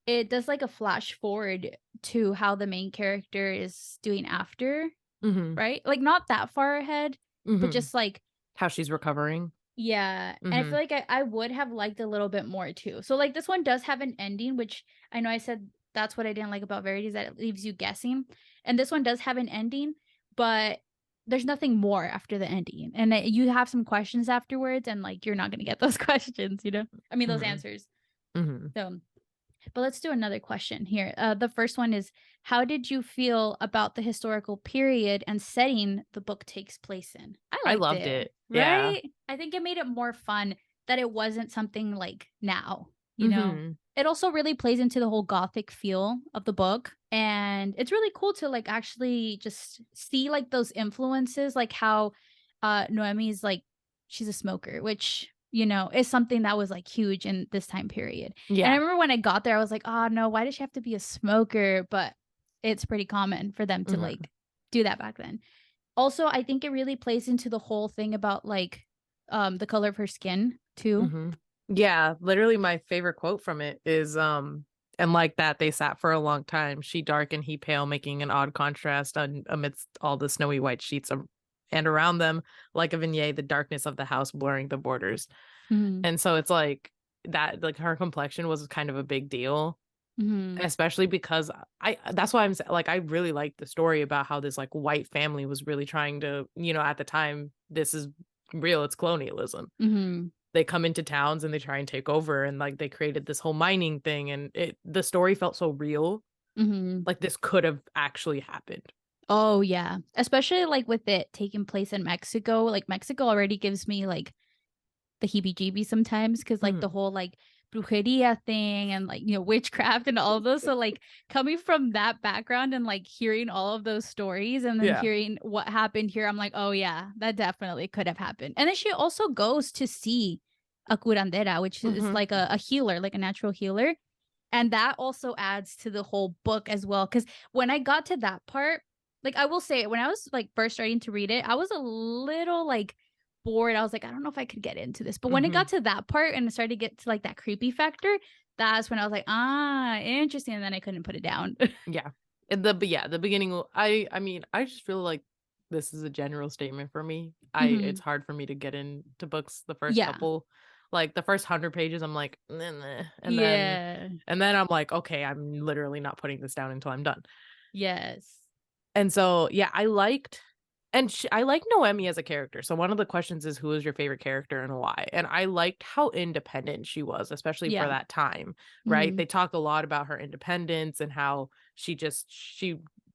[SPEAKER 1] it does like a flash forward to how the main character is doing after, right? Like not that far ahead, but just like
[SPEAKER 2] How she's recovering.
[SPEAKER 1] Yeah. And I feel like I would have liked a little bit more too. So like this one does have an ending, which I know I said that's what I didn't like about Verity, is that it leaves you guessing. And this one does have an ending, but there's nothing more after the ending. And you have some questions afterwards, and like you're not going to get those questions, you know? I mean, those answers. So, but let's do another question here. The first one is, how did you feel about the historical period and setting the book takes place in?
[SPEAKER 2] I loved it.
[SPEAKER 1] Right?
[SPEAKER 2] Yeah.
[SPEAKER 1] I think it made it more fun that it wasn't something like now, you know? It also really plays into the whole Gothic feel of the book. And it's really cool to like actually just see like those influences, like how Noemi's like, she's a smoker, which, you know, is something that was like huge in this time period.
[SPEAKER 2] Yeah.
[SPEAKER 1] And I remember when I got there, I was like, oh no, why does she have to be a smoker? But it's pretty common for them to like do that back then. Also, I think it really plays into the whole thing about like the color of her skin too.
[SPEAKER 2] Yeah, literally my favorite quote from it is and like that they sat for a long time, she dark and he pale, making an odd contrast amidst all the snowy white sheets and around them, like a vignette, the darkness of the house blurring the borders. And so it's like that, like her complexion was kind of a big deal. Especially because that's why I'm like, I really like the story about how this like white family was really trying to, you know, at the time, this is real, it's colonialism. They come into towns and they try and take over, and like they created this whole mining thing, and the story felt so real. Like this could have actually happened.
[SPEAKER 1] Oh yeah, especially like with it taking place in Mexico. Like Mexico already gives me like the heebie-jeebies sometimes, because like the whole like brujeria thing and like, you know, witchcraft and all of those. So like coming from that background and like hearing all of those stories and then hearing what happened here, I'm like, oh yeah, that definitely could have happened. And then she also goes to see a curandera, which is like a healer, like a natural healer. And that also adds to the whole book as well. Because when I got to that part, like I will say, when I was like first starting to read it, I was a little like bored. I was like, I don't know if I could get into this. But when it got to that part and it started to get to like that creepy factor, that's when I was like, ah, interesting. And then I couldn't put it down.
[SPEAKER 2] Yeah. The beginning, I mean, I just feel like this is a general statement for me. It's hard for me to get into books the first couple, like the first 100 pages, I'm like, nah. And then I'm like, okay, I'm literally not putting this down until I'm done.
[SPEAKER 1] Yes.
[SPEAKER 2] And so, yeah, I liked Noemi as a character. So one of the questions is, who is your favorite character and why? And I liked how independent she was, especially for that time, right? They talk a lot about her independence and how she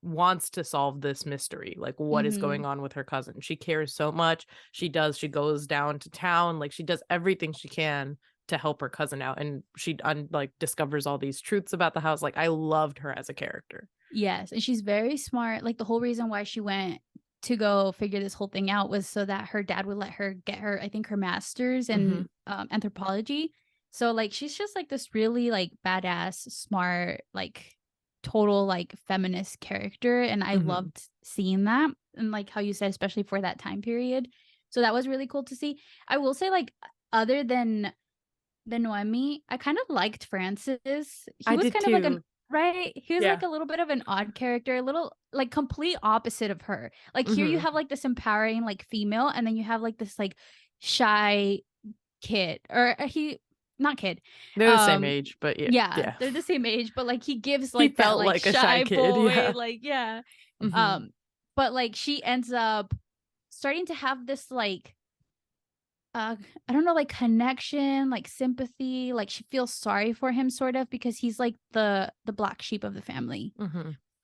[SPEAKER 2] wants to solve this mystery. Like, what is going on with her cousin? She cares so much. She goes down to town. Like, she does everything she can to help her cousin out. And she like discovers all these truths about the house. Like, I loved her as a character.
[SPEAKER 1] Yes. And she's very smart. Like the whole reason why she went to go figure this whole thing out was so that her dad would let her get her, I think, her master's in anthropology. So like she's just like this really like badass, smart, like total like feminist character, and I loved seeing that. And like how you said, especially for that time period, so that was really cool to see. I will say, like, other than Noemi, I kind of liked Francis. He was kind of like an right? He was like a little bit of an odd character, a little like complete opposite of her. Like here you have like this empowering like female, and then you have like this like shy kid, or not kid.
[SPEAKER 2] They're the same age, but yeah,
[SPEAKER 1] they're the same age, but like he gives like that like
[SPEAKER 2] a shy kid,
[SPEAKER 1] boy, like but like she ends up starting to have this like I don't know, like connection, like sympathy, like she feels sorry for him sort of, because he's like the black sheep of the family.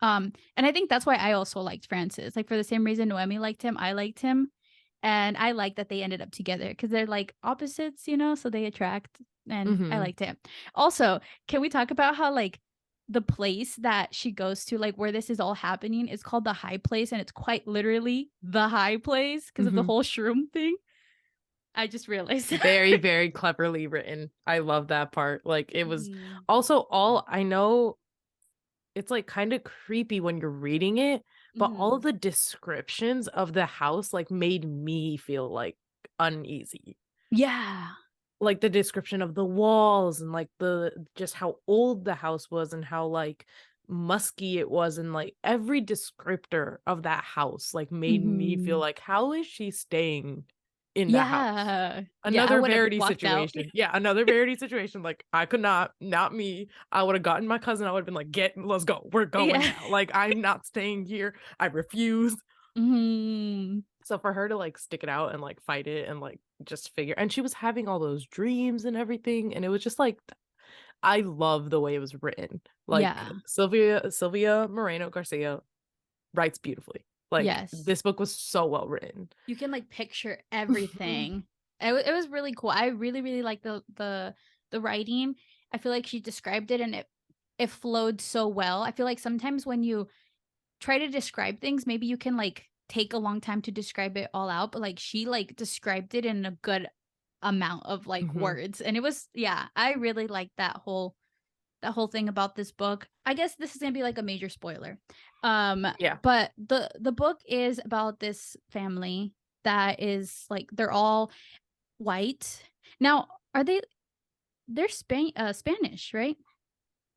[SPEAKER 1] And I think that's why I also liked Francis. Like for the same reason Noemi liked him, I liked him. And I like that they ended up together because they're like opposites, you know, so they attract, and I liked it. Also, can we talk about how like the place that she goes to, like where this is all happening, is called the High Place, and it's quite literally the high place because of the whole shroom thing. I just realized.
[SPEAKER 2] Very, very cleverly written. I love that part. Like it was also all, I know it's like kind of creepy when you're reading it, but all of the descriptions of the house like made me feel like uneasy.
[SPEAKER 1] Yeah.
[SPEAKER 2] Like the description of the walls and like just how old the house was and how like musky it was, and like every descriptor of that house like made me feel like, how is she staying in the house. Another Verity situation. Yeah, another Verity situation. Like, I could not me. I would have gotten my cousin. I would have been like, let's go. We're going now. Like, I'm not staying here. I refuse. So for her to like stick it out and like fight it and like just figure, and she was having all those dreams and everything, and it was just like, I love the way it was written. Like, Silvia Moreno-Garcia writes beautifully. Like, this book was so well written.
[SPEAKER 1] You can like picture everything. It was really cool. I really, really like the writing. I feel like she described it and it flowed so well. I feel like sometimes when you try to describe things, maybe you can like take a long time to describe it all out, but like she like described it in a good amount of like words, and it was I really liked that whole thing about this book. I guess this is gonna be like a major spoiler. But the book is about this family that is like, they're all white. Now, they're Spanish, right?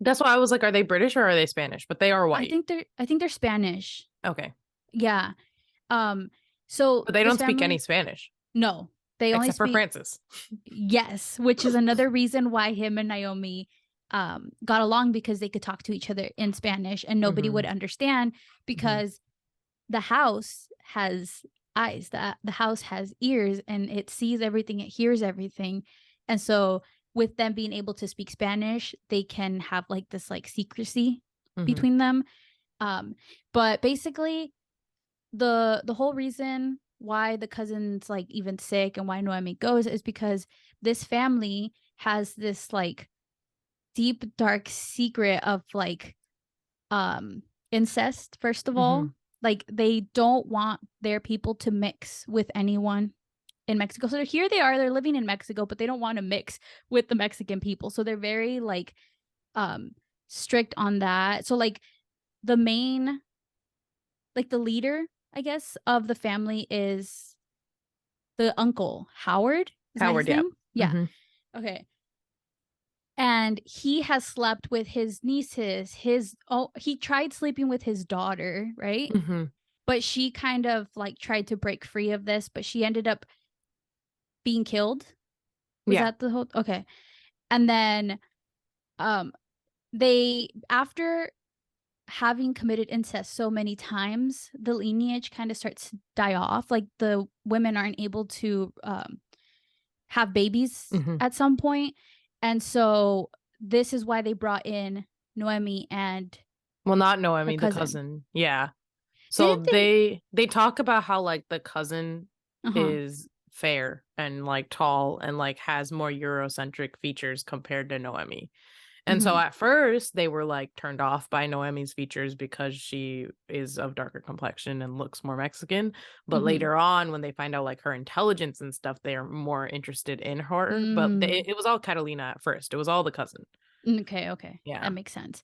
[SPEAKER 2] That's why I was like, are they British or are they Spanish? But they are white.
[SPEAKER 1] I think they're Spanish.
[SPEAKER 2] Okay.
[SPEAKER 1] Yeah. So
[SPEAKER 2] but they don't speak any Spanish.
[SPEAKER 1] No. They only
[SPEAKER 2] except for Francis.
[SPEAKER 1] Yes, which is another reason why him and Naomi got along, because they could talk to each other in Spanish and nobody would understand, because the house has eyes, the house has ears, and it sees everything, it hears everything. And so with them being able to speak Spanish, they can have like this like secrecy between them. But basically the whole reason why the cousin's like even sick and why Noemi goes is because this family has this like deep dark secret of like incest. First of all, like they don't want their people to mix with anyone in Mexico. So here they are, they're living in Mexico, but they don't want to mix with the Mexican people. So they're very like strict on that. So like the main, like the leader, I guess, of the family is the uncle, Howard. Is that his name? Yeah. Okay. And he has slept with his nieces. He tried sleeping with his daughter, right? But she kind of like tried to break free of this, but she ended up being killed. Was that the whole? Okay. And then they, after having committed incest so many times, the lineage kind of starts to die off. Like the women aren't able to have babies at some point. And so this is why they brought in Noemi and
[SPEAKER 2] not Noemi, the cousin. Yeah. So they talk about how like the cousin is fair and like tall and like has more Eurocentric features compared to Noemi. And so at first they were like turned off by Noemi's features because she is of darker complexion and looks more Mexican. But later on, when they find out like her intelligence and stuff, they are more interested in her. But it was all Catalina at first. It was all the cousin.
[SPEAKER 1] Okay.
[SPEAKER 2] Yeah.
[SPEAKER 1] That makes sense.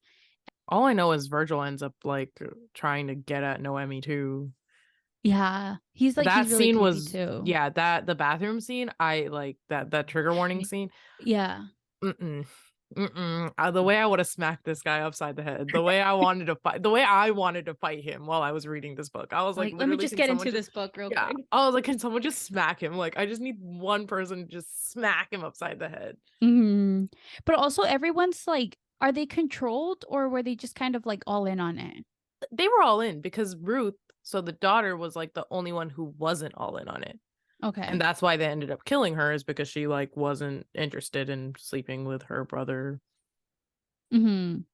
[SPEAKER 2] All I know is Virgil ends up like trying to get at Noemi too.
[SPEAKER 1] Yeah. He's like,
[SPEAKER 2] that
[SPEAKER 1] he's really
[SPEAKER 2] scene was
[SPEAKER 1] too.
[SPEAKER 2] Yeah, the bathroom scene, I like that trigger warning scene.
[SPEAKER 1] Yeah.
[SPEAKER 2] The way I would have smacked this guy upside the head, the way I wanted to fight him while I was reading this book. I was like,
[SPEAKER 1] let me just get into this book real quick.
[SPEAKER 2] I was like, can someone just smack him? Like, I just need one person to just smack him upside the head.
[SPEAKER 1] But also everyone's like, are they controlled or were they just kind of like all in on it?
[SPEAKER 2] They were all in because Ruth, so the daughter, was like the only one who wasn't all in on it.
[SPEAKER 1] Okay.
[SPEAKER 2] And that's why they ended up killing her, is because she like wasn't interested in sleeping with her brother.
[SPEAKER 1] And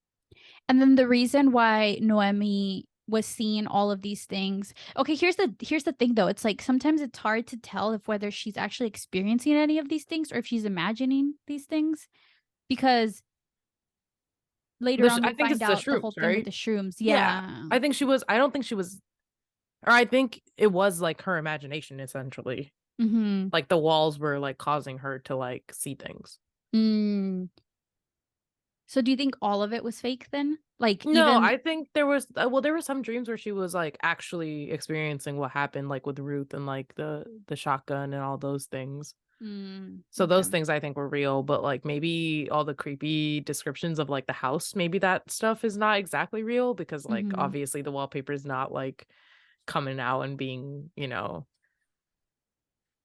[SPEAKER 1] then the reason why Noemi was seeing all of these things. Okay, here's the thing though. It's like sometimes it's hard to tell if whether she's actually experiencing any of these things or if she's imagining these things, because later on we find out the whole thing with the shrooms. Yeah.
[SPEAKER 2] I think she was. I don't think she was. Or I think it was like her imagination, essentially. Like the walls were like causing her to like see things.
[SPEAKER 1] So do you think all of it was fake then? Like,
[SPEAKER 2] no, I think there was there were some dreams where she was like actually experiencing what happened, like with Ruth and like the shotgun and all those things. So those things I think were real, but like maybe all the creepy descriptions of like the house, maybe that stuff is not exactly real, because like obviously the wallpaper is not like coming out and being,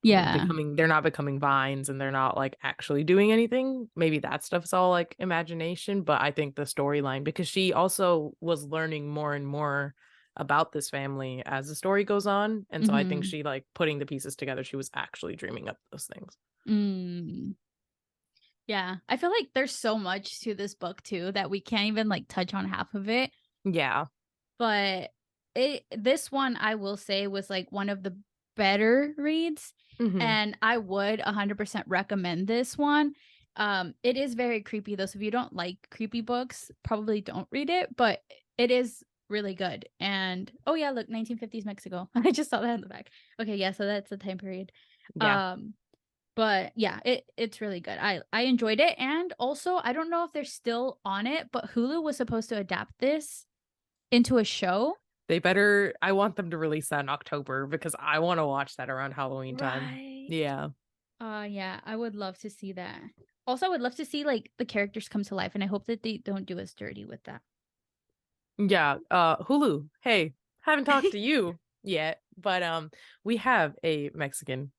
[SPEAKER 2] they're not becoming vines, and they're not like actually doing anything. Maybe that stuff's all like imagination, but I think the storyline, because she also was learning more and more about this family as the story goes on, and so I think she, like, putting the pieces together, she was actually dreaming up those things.
[SPEAKER 1] Yeah, I feel like there's so much to this book too that we can't even like touch on half of it.
[SPEAKER 2] Yeah,
[SPEAKER 1] but this one, I will say, was like one of the better reads, and I would 100% recommend this one. It is very creepy though, so if you don't like creepy books, probably don't read it, but it is really good. And oh yeah, look, 1950s Mexico. I just saw that in the back. Okay, yeah, so that's the time period.
[SPEAKER 2] yeah.
[SPEAKER 1] But yeah, it's really good. I enjoyed it. And also, I don't know if they're still on it, but Hulu was supposed to adapt this into a show.
[SPEAKER 2] They better. I want them to release that in October, because I want to watch that around Halloween time. Yeah.
[SPEAKER 1] Yeah, I would love to see that. Also, I would love to see like the characters come to life, and I hope that they don't do us dirty with that.
[SPEAKER 2] Yeah. Hulu. Hey, haven't talked to you yet, but we have a Mexican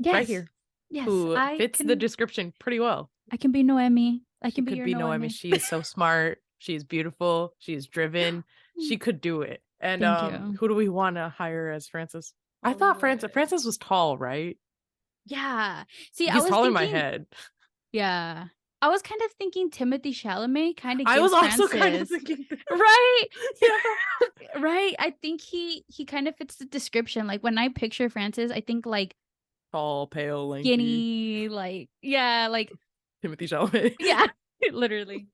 [SPEAKER 2] right here.
[SPEAKER 1] Yes,
[SPEAKER 2] who fits the description pretty well.
[SPEAKER 1] I can be Noemi. I can
[SPEAKER 2] be
[SPEAKER 1] your Noemi.
[SPEAKER 2] She is so smart. She is beautiful. She is driven. She could do it. And who do we want to hire as Francis? I thought Francis was tall, right?
[SPEAKER 1] Yeah. See,
[SPEAKER 2] he's taller in my head.
[SPEAKER 1] Yeah. I was kind of thinking Timothée Chalamet kind of gives
[SPEAKER 2] I was also
[SPEAKER 1] Francis.
[SPEAKER 2] kind of thinking that.
[SPEAKER 1] Right?
[SPEAKER 2] Yeah.
[SPEAKER 1] Right. I think he kind of fits the description. Like when I picture Francis, I think like
[SPEAKER 2] tall, pale, lanky,
[SPEAKER 1] skinny, like like
[SPEAKER 2] Timothée Chalamet.
[SPEAKER 1] Yeah, literally.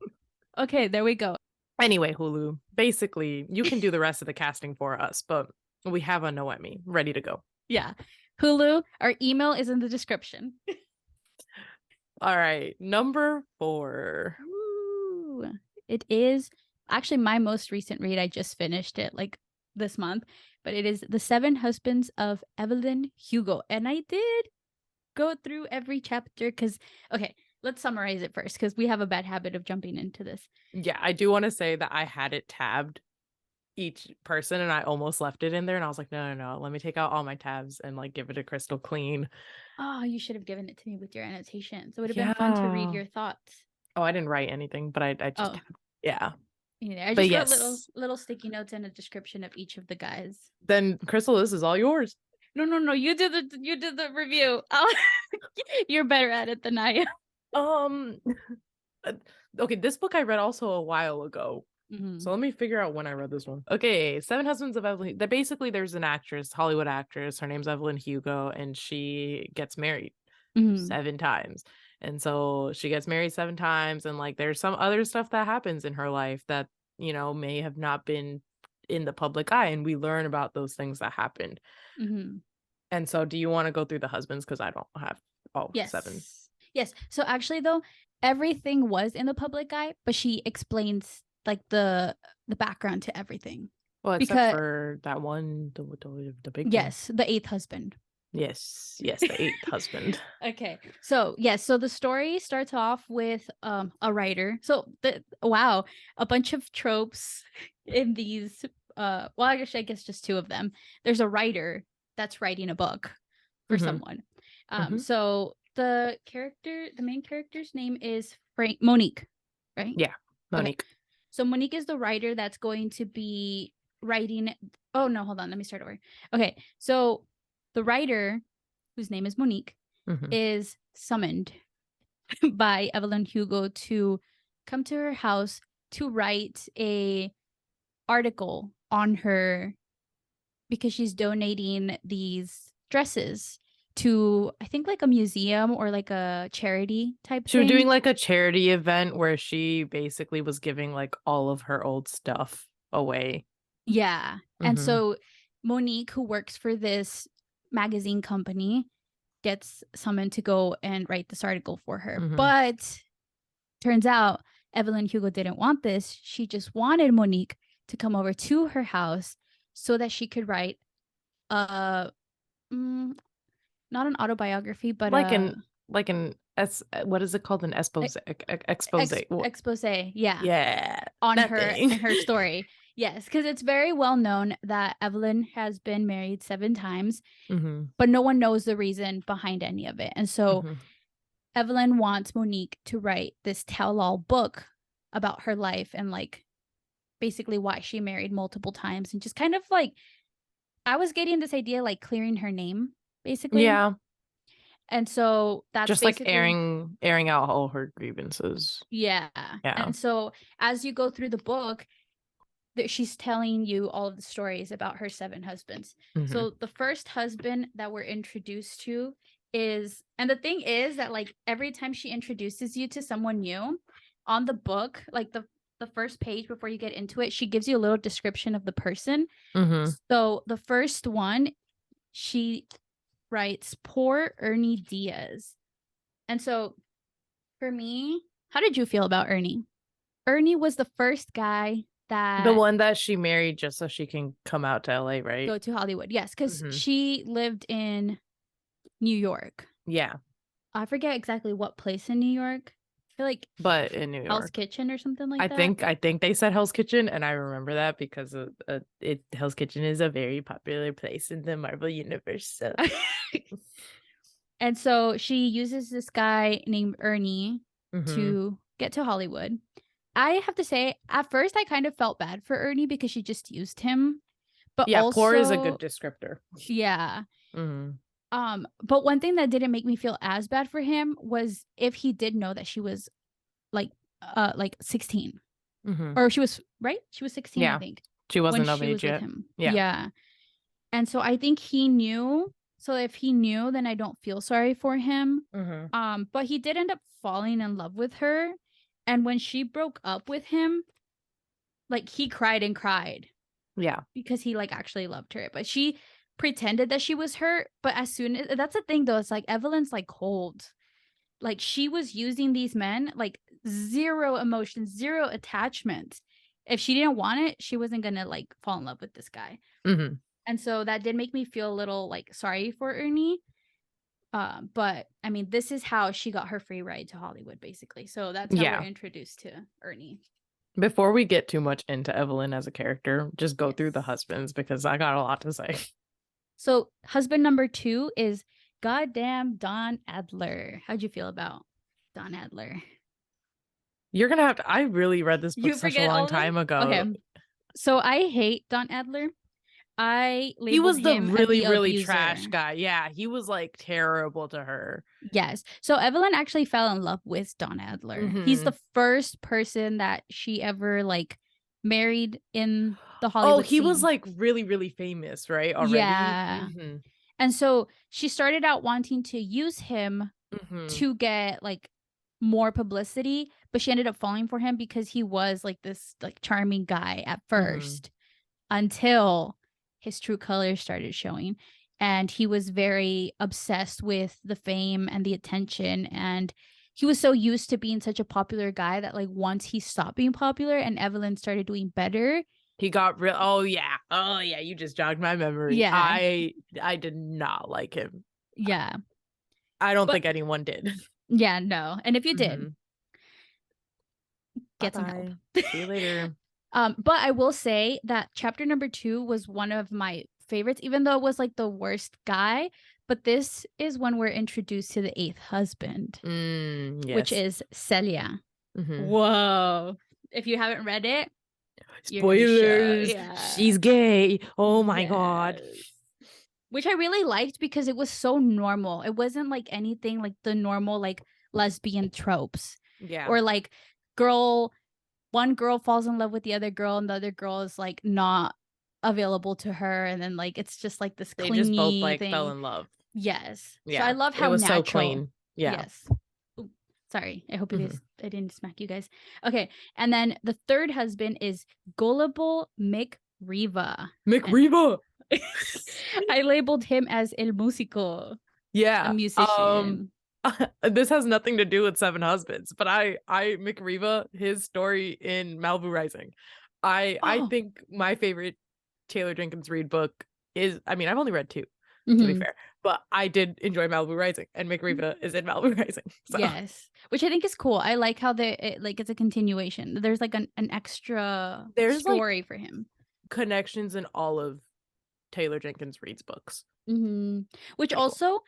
[SPEAKER 1] Okay, there we go.
[SPEAKER 2] Anyway, Hulu, basically, you can do the rest of the casting for us, but we have a Noemi ready to go.
[SPEAKER 1] Yeah. Hulu, our email is in the description.
[SPEAKER 2] All right, number 4.
[SPEAKER 1] Ooh, it is actually my most recent read. I just finished it like this month, but it is The 7 Husbands of Evelyn Hugo. And I did go through every chapter because, okay, let's summarize it first because we have a bad habit of jumping into this.
[SPEAKER 2] Yeah, I do want to say that I had it tabbed each person and I almost left it in there, and I was like, no, let me take out all my tabs and like give it a crystal clean.
[SPEAKER 1] Oh, you should have given it to me with your annotations. It would have been fun to read your thoughts.
[SPEAKER 2] Oh, I didn't write anything, but I just yeah.
[SPEAKER 1] I just wrote little sticky notes and a description of each of the guys.
[SPEAKER 2] Then Crystal, this is all yours.
[SPEAKER 1] No, you did the review. You're better at it than I
[SPEAKER 2] am. Okay, this book I read also a while ago. So let me figure out when I read this one. Okay, 7 Husbands of Evelyn. Basically, there's an actress, Hollywood actress. Her name's Evelyn Hugo, and she gets married 7 times. And so she gets married 7 times, and like there's some other stuff that happens in her life that, may have not been in the public eye, and we learn about those things that happened. And so do you want to go through the husbands, because I don't have all 7?
[SPEAKER 1] Yes. So actually though, everything was in the public eye, but she explains like the background to everything.
[SPEAKER 2] Well, except for that one, the big
[SPEAKER 1] one. The 8th husband.
[SPEAKER 2] Yes, the 8th husband.
[SPEAKER 1] Okay. So so the story starts off with a writer. So a bunch of tropes in these well, I guess just 2 of them. There's a writer that's writing a book for someone. So the main character's name is Monique, right?
[SPEAKER 2] Yeah, Monique.
[SPEAKER 1] Okay. So Monique is the writer that's going to be writing. Oh no, hold on. Let me start over. Okay. So the writer, whose name is Monique, is summoned by Evelyn Hugo to come to her house to write a article on her because she's donating these dresses to, I think, like a museum or like a charity type thing.
[SPEAKER 2] She was doing like a charity event where she basically was giving like all of her old stuff away.
[SPEAKER 1] Yeah. And so Monique, who works for this magazine company, gets summoned to go and write this article for her. But turns out Evelyn Hugo didn't want this. She just wanted Monique to come over to her house so that she could write not an autobiography, but
[SPEAKER 2] what is it called? An expose? Expose.
[SPEAKER 1] Expose. Yeah.
[SPEAKER 2] Yeah.
[SPEAKER 1] On her and her story. Yes, because it's very well known that Evelyn has been married 7 times, but no one knows the reason behind any of it. And so Evelyn wants Monique to write this tell-all book about her life and like basically why she married multiple times, and just kind of like, I was getting this idea like clearing her name, basically.
[SPEAKER 2] Yeah.
[SPEAKER 1] And so that's
[SPEAKER 2] just
[SPEAKER 1] basically
[SPEAKER 2] like airing out all her grievances.
[SPEAKER 1] Yeah. And so as you go through the book, that she's telling you all of the stories about her 7 husbands. So the first husband that we're introduced to is, and the thing is that like every time she introduces you to someone new on the book, like the first page before you get into it, she gives you a little description of the person. So the first one, she writes, poor Ernie Diaz. And so for me, how did you feel about Ernie? Ernie was the first guy that...
[SPEAKER 2] The one that she married just so she can come out to LA, right?
[SPEAKER 1] Go to Hollywood. Yes, because she lived in New York.
[SPEAKER 2] Yeah.
[SPEAKER 1] I forget exactly what place in New York. I feel like...
[SPEAKER 2] But in New York.
[SPEAKER 1] Hell's Kitchen or something like that.
[SPEAKER 2] I think they said Hell's Kitchen, and I remember that because Hell's Kitchen is a very popular place in the Marvel universe. So.
[SPEAKER 1] And so she uses this guy named Ernie to get to Hollywood. I have to say, at first, I kind of felt bad for Ernie because she just used him. But
[SPEAKER 2] yeah,
[SPEAKER 1] also,
[SPEAKER 2] poor is a good descriptor.
[SPEAKER 1] Yeah. But one thing that didn't make me feel as bad for him was if he did know that she was like 16. Or she was, right? She was 16, I think.
[SPEAKER 2] She wasn't of age yet.
[SPEAKER 1] Yeah. And so I think he knew. So if he knew, then I don't feel sorry for him. But he did end up falling in love with her. And when she broke up with him, like, he cried and cried.
[SPEAKER 2] Yeah.
[SPEAKER 1] Because he, like, actually loved her. But she pretended that she was hurt. But as soon as... That's the thing, though. It's like, Evelyn's, like, cold. Like, she was using these men, like, 0 emotion, 0 attachment. If she didn't want it, she wasn't going to, like, fall in love with this guy. And so that did make me feel a little, like, sorry for Ernie. But I mean, this is how she got her free ride to Hollywood, basically. So that's how we're introduced to Ernie.
[SPEAKER 2] Before we get too much into Evelyn as a character, just go through the husbands because I got a lot to say.
[SPEAKER 1] So husband number 2 is goddamn Don Adler. How'd you feel about Don Adler?
[SPEAKER 2] You're gonna have to... I really read this book such a long time ago.
[SPEAKER 1] Okay. So I hate Don Adler.
[SPEAKER 2] He was the really trash guy. Yeah, he was like terrible to her.
[SPEAKER 1] Yes. So Evelyn actually fell in love with Don Adler. He's the first person that she ever like married in the Hollywood
[SPEAKER 2] he
[SPEAKER 1] scene.
[SPEAKER 2] was like really famous, right? Already.
[SPEAKER 1] Yeah. And so she started out wanting to use him to get like more publicity, but she ended up falling for him because he was like this like charming guy at first until his true colors started showing, and he was very obsessed with the fame and the attention, and he was so used to being such a popular guy that like once he stopped being popular and Evelyn started doing better,
[SPEAKER 2] he got real... oh yeah, you just jogged my memory. I did not like him. I don't think anyone did.
[SPEAKER 1] No. And if you did, get some help.
[SPEAKER 2] See you later.
[SPEAKER 1] But I will say that chapter number 2 was one of my favorites, even though it was like the worst guy. But this is when we're introduced to the 8th husband, which is Celia. Whoa. If you haven't read it,
[SPEAKER 2] spoilers. She's gay. Oh my God.
[SPEAKER 1] Which I really liked because it was so normal. It wasn't like anything like the normal like lesbian tropes. Or like one girl falls in love with the other girl and the other girl is like not available to her, and then like it's just like this clingy
[SPEAKER 2] just both like
[SPEAKER 1] thing.
[SPEAKER 2] fell in love.
[SPEAKER 1] Yes. So I love how
[SPEAKER 2] it was
[SPEAKER 1] natural.
[SPEAKER 2] so clean.
[SPEAKER 1] Yes. Ooh, sorry. I hope you guys... I didn't smack you guys. Okay. And then the 3rd husband is gullible McRiva. I labeled him as El Músico.
[SPEAKER 2] Yeah.
[SPEAKER 1] A musician.
[SPEAKER 2] This has nothing to do with 7 husbands, but I McRiva, his story in Malibu Rising. I think my favorite Taylor Jenkins Reid book is... I mean, I've only read 2, to be fair. But I did enjoy Malibu Rising, and McRiva is in Malibu Rising. So.
[SPEAKER 1] Yes, which I think is cool. I like how it's a continuation. There's like an extra story for him.
[SPEAKER 2] Connections in all of Taylor Jenkins Reid's books.
[SPEAKER 1] Which also,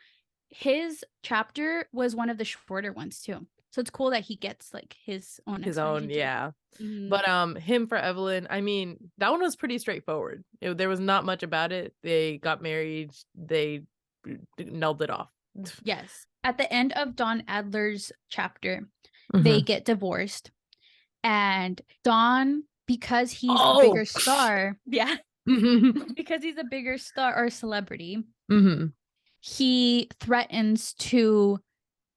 [SPEAKER 1] his chapter was one of the shorter ones too. So it's cool that he gets like his own,
[SPEAKER 2] yeah. But him for Evelyn, I mean, that one was pretty straightforward. There was not much about it. They got married. They nulled it off.
[SPEAKER 1] Yes. At the end of Don Adler's chapter, they get divorced. And Don, because he's a bigger star, because he's a bigger star or celebrity, he threatens to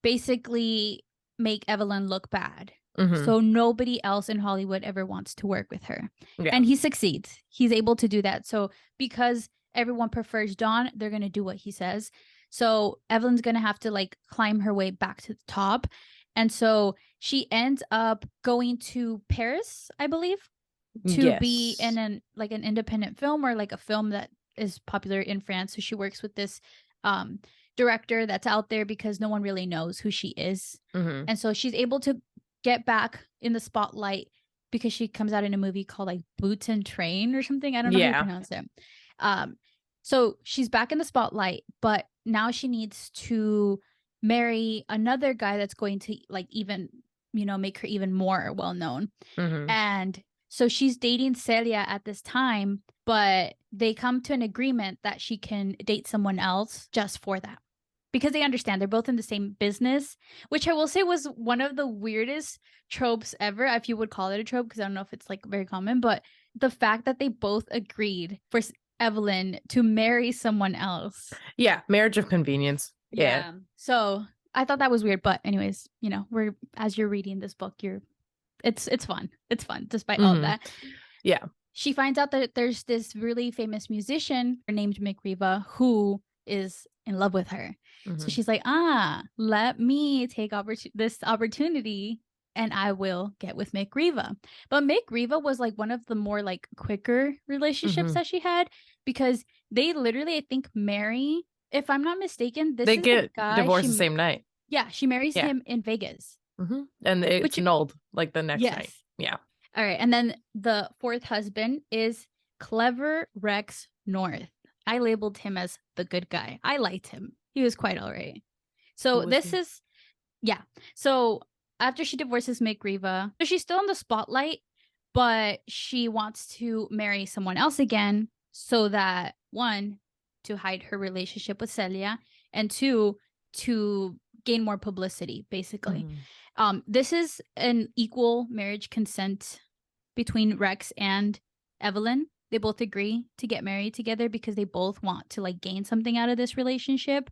[SPEAKER 1] basically make Evelyn look bad. So nobody else in Hollywood ever wants to work with her. And he succeeds. He's able to do that. So because everyone prefers Don, they're going to do what he says. So Evelyn's going to have to like climb her way back to the top. And so she ends up going to Paris, I believe, to be in an independent film, or like a film that is popular in France. So she works with this director that's out there because no one really knows who she is. And so she's able to get back in the spotlight because she comes out in a movie called like Boots and Train or something. I don't know how you pronounce it. So she's back in the spotlight, but now she needs to marry another guy that's going to like even, make her even more well known. And so she's dating Celia at this time, but they come to an agreement that she can date someone else just for that. Because they understand they're both in the same business, which I will say was one of the weirdest tropes ever, if you would call it a trope, because I don't know if it's like very common, but the fact that they both agreed for Evelyn to marry someone else.
[SPEAKER 2] Yeah, marriage of convenience. Yeah.
[SPEAKER 1] So I thought that was weird, but anyways, as you're reading this book, it's fun. It's fun despite all of that.
[SPEAKER 2] Yeah.
[SPEAKER 1] She finds out that there's this really famous musician named McRiva who is in love with her. So she's like, let me take this opportunity and I will get with McRiva. But McRiva was like one of the more like quicker relationships that she had, because they literally, I think, marry, if I'm not mistaken,
[SPEAKER 2] they get divorced the same night.
[SPEAKER 1] Yeah, she marries him in Vegas.
[SPEAKER 2] And it's annulled like the next night. Yeah.
[SPEAKER 1] All right. And then the fourth husband is Clever Rex North. I labeled him as the good guy. I liked him. He was quite all right. So So after she divorces McRiva, so she's still in the spotlight, but she wants to marry someone else again so that, one, to hide her relationship with Celia, and two, to gain more publicity, basically. This is an equal marriage consent between Rex and Evelyn. They both agree to get married together because they both want to like gain something out of this relationship.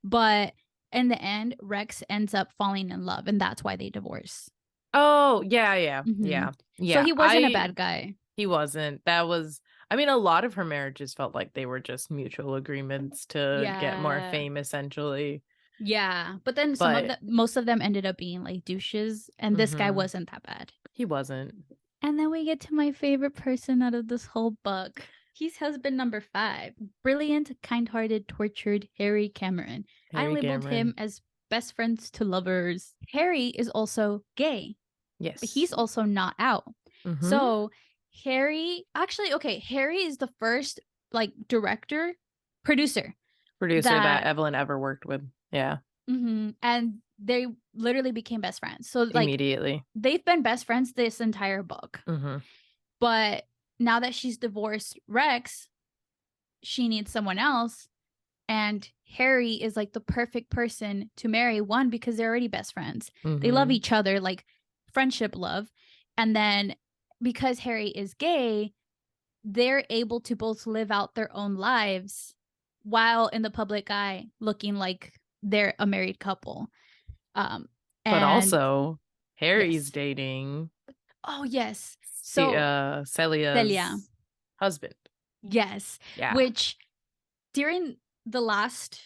[SPEAKER 1] But in the end, Rex ends up falling in love, and that's why they divorce.
[SPEAKER 2] Oh, yeah.
[SPEAKER 1] So he wasn't a bad guy.
[SPEAKER 2] He wasn't. That was, I mean, a lot of her marriages felt like they were just mutual agreements to get more fame, essentially.
[SPEAKER 1] Yeah. But then most of them ended up being like douches, and this guy wasn't that bad.
[SPEAKER 2] He wasn't.
[SPEAKER 1] And then we get to my favorite person out of this whole book. He's husband number 5. Brilliant, kind-hearted, tortured Harry Cameron. I labeled him as best friends to lovers. Harry is also gay.
[SPEAKER 2] Yes.
[SPEAKER 1] But he's also not out. So Harry is the first like producer
[SPEAKER 2] that Evelyn ever worked with. Yeah.
[SPEAKER 1] And they literally became best friends. So like
[SPEAKER 2] immediately,
[SPEAKER 1] they've been best friends this entire book. But now that she's divorced Rex, she needs someone else. And Harry is like the perfect person to marry, one, because they're already best friends. They love each other, like friendship love. And then because Harry is gay, they're able to both live out their own lives while in the public eye looking like they're a married couple.
[SPEAKER 2] But also Harry's dating.
[SPEAKER 1] Oh, yes. So
[SPEAKER 2] Celia's husband.
[SPEAKER 1] Yes. Yeah. Which during the last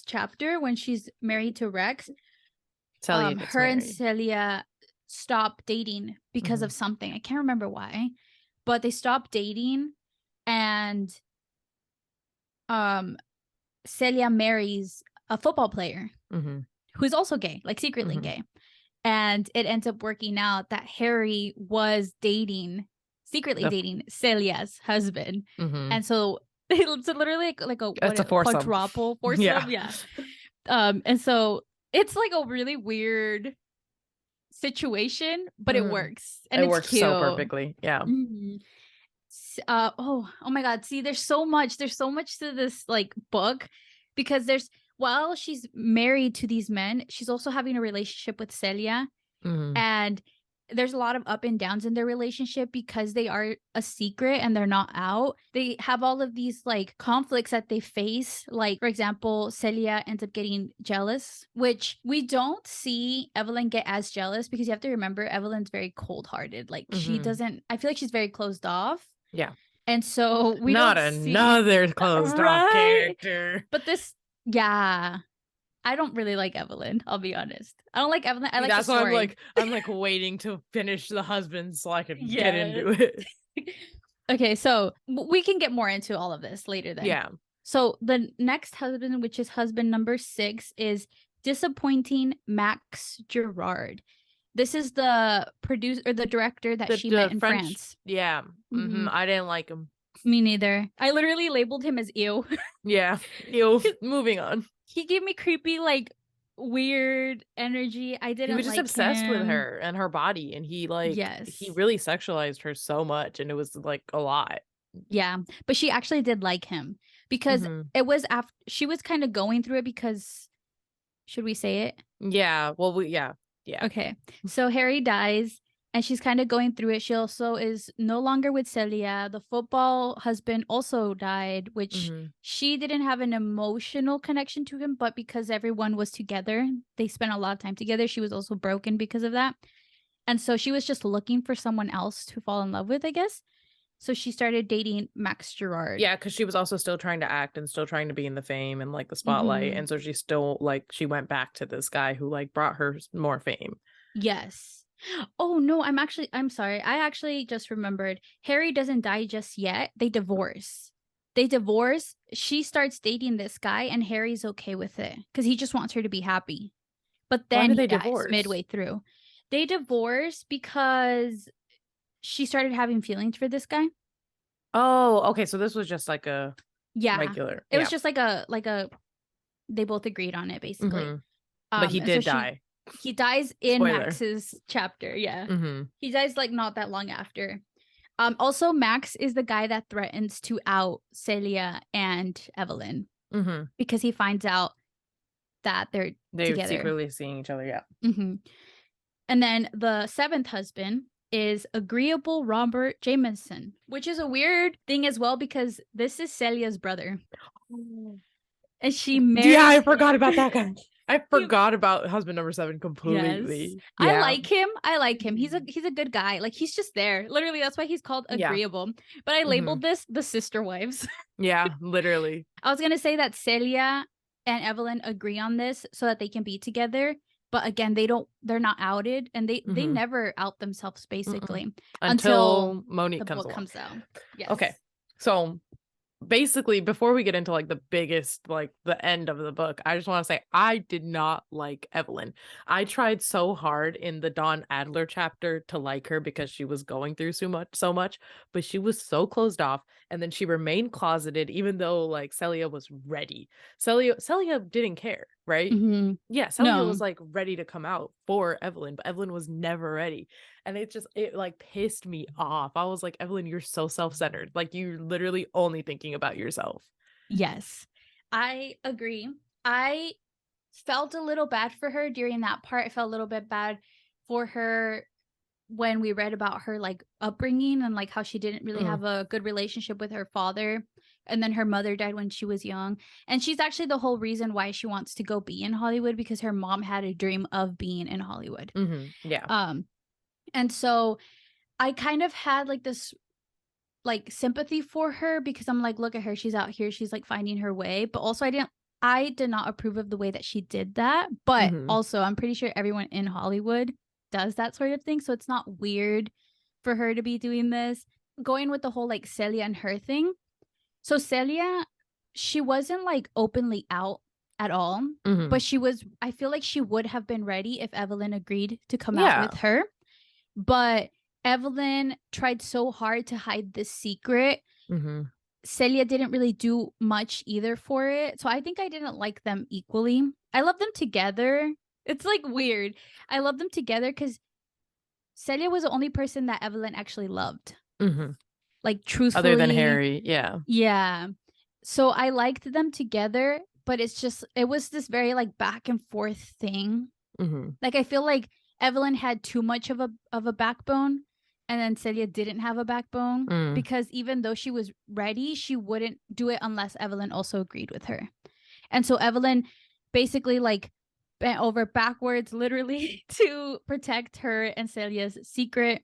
[SPEAKER 1] chapter, when she's married to Rex, her and Celia stop dating because of something. I can't remember why, but they stopped dating, and Celia marries a football player who's also gay, like secretly gay. And it ends up working out that Harry was secretly dating Celia's husband. And so it's literally like a quadruple foursome. Yeah. And so it's like a really weird situation, but it works. And it works cute.
[SPEAKER 2] So perfectly. Yeah.
[SPEAKER 1] Oh my God. See, there's so much to this like book, because while she's married to these men, she's also having a relationship with Celia. And there's a lot of up and downs in their relationship because they are a secret and they're not out. They have all of these like conflicts that they face. Like, for example, Celia ends up getting jealous, which we don't see Evelyn get as jealous, because you have to remember Evelyn's very cold-hearted. Like she doesn't, I feel like she's very closed off.
[SPEAKER 2] Yeah.
[SPEAKER 1] And so we
[SPEAKER 2] not
[SPEAKER 1] don't
[SPEAKER 2] another closed off character.
[SPEAKER 1] But this, yeah. I don't really like Evelyn, I'll be honest. I don't like Evelyn. I like
[SPEAKER 2] that's
[SPEAKER 1] the story.
[SPEAKER 2] Why I'm like waiting to finish the husband so I can get into it.
[SPEAKER 1] Okay, so we can get more into all of this later then.
[SPEAKER 2] Yeah.
[SPEAKER 1] So the next husband, which is husband number 6, is disappointing Max Gerard. This is the producer or the director that she met in France.
[SPEAKER 2] Yeah. I didn't like him.
[SPEAKER 1] Me neither. I literally labeled him as ew.
[SPEAKER 2] Yeah. Ew. Moving on.
[SPEAKER 1] He gave me creepy, like, weird energy. I didn't like him.
[SPEAKER 2] He was just obsessed with her and her body, and he he really sexualized her so much, and it was like a lot.
[SPEAKER 1] Yeah, but she actually did like him, because it was after she was kind of going through it, because should we say it?
[SPEAKER 2] Yeah. Well, yeah.
[SPEAKER 1] Okay. So Harry dies, and she's kind of going through it. She also is no longer with Celia. The football husband also died, which she didn't have an emotional connection to him, but because everyone was together, they spent a lot of time together. She was also broken because of that. And so she was just looking for someone else to fall in love with, I guess. So she started dating Max Gerard.
[SPEAKER 2] Yeah, because she was also still trying to act and still trying to be in the fame and like the spotlight. And so she still she went back to this guy who like brought her more fame.
[SPEAKER 1] Yes. Oh no, I'm sorry. I actually just remembered. Harry doesn't die just yet. They divorce. She starts dating this guy, and Harry's okay with it because he just wants her to be happy. But then he dies midway through. They divorce because she started having feelings for this guy.
[SPEAKER 2] Oh, okay. So this was just like a regular.
[SPEAKER 1] It was just like a they both agreed on it basically.
[SPEAKER 2] But he did die.
[SPEAKER 1] He dies in Max's chapter. Yeah. He dies like not that long after. Also, Max is the guy that threatens to out Celia and Evelyn because he finds out that they're together.
[SPEAKER 2] Secretly seeing each other. Yeah.
[SPEAKER 1] And then the 7th husband is Agreeable Robert Jameson, which is a weird thing as well because this is Celia's brother. And she married.
[SPEAKER 2] Yeah, I forgot about that guy. I forgot about husband number 7 completely.
[SPEAKER 1] Yes. Yeah. I like him. He's a good guy. Like he's just there. Literally, that's why he's called Agreeable. Yeah. But I labeled this the sister wives.
[SPEAKER 2] Yeah, literally.
[SPEAKER 1] I was gonna say that Celia and Evelyn agree on this so that they can be together. But again, they're not outed, and they never out themselves basically
[SPEAKER 2] until Monique
[SPEAKER 1] comes out. Yes.
[SPEAKER 2] Okay. So basically, before we get into like the biggest, like the end of the book, I just want to say I did not like Evelyn. I tried so hard in the Dawn Adler chapter to like her because she was going through so much, but she was so closed off, and then she remained closeted even though like Celia was ready. Celia didn't care, right? Yeah, Celia was like ready to come out for Evelyn, but Evelyn was never ready. And it like pissed me off. I was like, Evelyn, you're so self-centered. Like you're literally only thinking about yourself.
[SPEAKER 1] Yes, I agree. I felt a little bad for her during that part. I felt a little bit bad for her when we read about her like upbringing and like how she didn't really have a good relationship with her father. And then her mother died when she was young. And she's actually the whole reason why she wants to go be in Hollywood, because her mom had a dream of being in Hollywood.
[SPEAKER 2] Yeah.
[SPEAKER 1] And so I kind of had like this like sympathy for her because I'm like, look at her. She's out here. She's like finding her way. But also I did not approve of the way that she did that. But also I'm pretty sure everyone in Hollywood does that sort of thing. So it's not weird for her to be doing this. Going with the whole like Celia and her thing. So Celia, she wasn't like openly out at all, but I feel like she would have been ready if Evelyn agreed to come out with her. But Evelyn tried so hard to hide this secret. Celia didn't really do much either for it. So I think I didn't like them equally. I love them together. It's like weird. I love them together because Celia was the only person that Evelyn actually loved. Like, truthfully.
[SPEAKER 2] Other than Harry, yeah.
[SPEAKER 1] Yeah. So I liked them together, but it was this very like back and forth thing. Like, I feel like Evelyn had too much of a backbone, and then Celia didn't have a backbone because even though she was ready, she wouldn't do it unless Evelyn also agreed with her. And so Evelyn basically like bent over backwards, literally, to protect her and Celia's secret.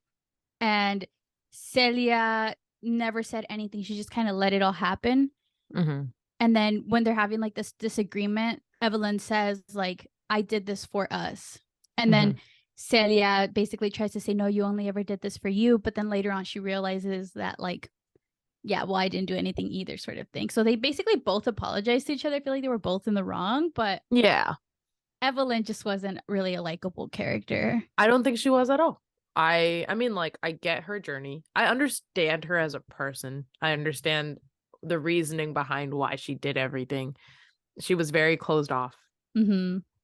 [SPEAKER 1] And Celia never said anything. She just kind of let it all happen. And then when they're having like this disagreement, Evelyn says like, I did this for us. And then Celia basically tries to say, no, you only ever did this for you. But then later on, she realizes that like, yeah, well, I didn't do anything either, sort of thing. So they basically both apologized to each other. I feel like they were both in the wrong, but
[SPEAKER 2] yeah,
[SPEAKER 1] Evelyn just wasn't really a likable character.
[SPEAKER 2] I don't think she was at all. I mean, like, I get her journey. I understand her as a person. I understand the reasoning behind why she did everything. She was very closed off.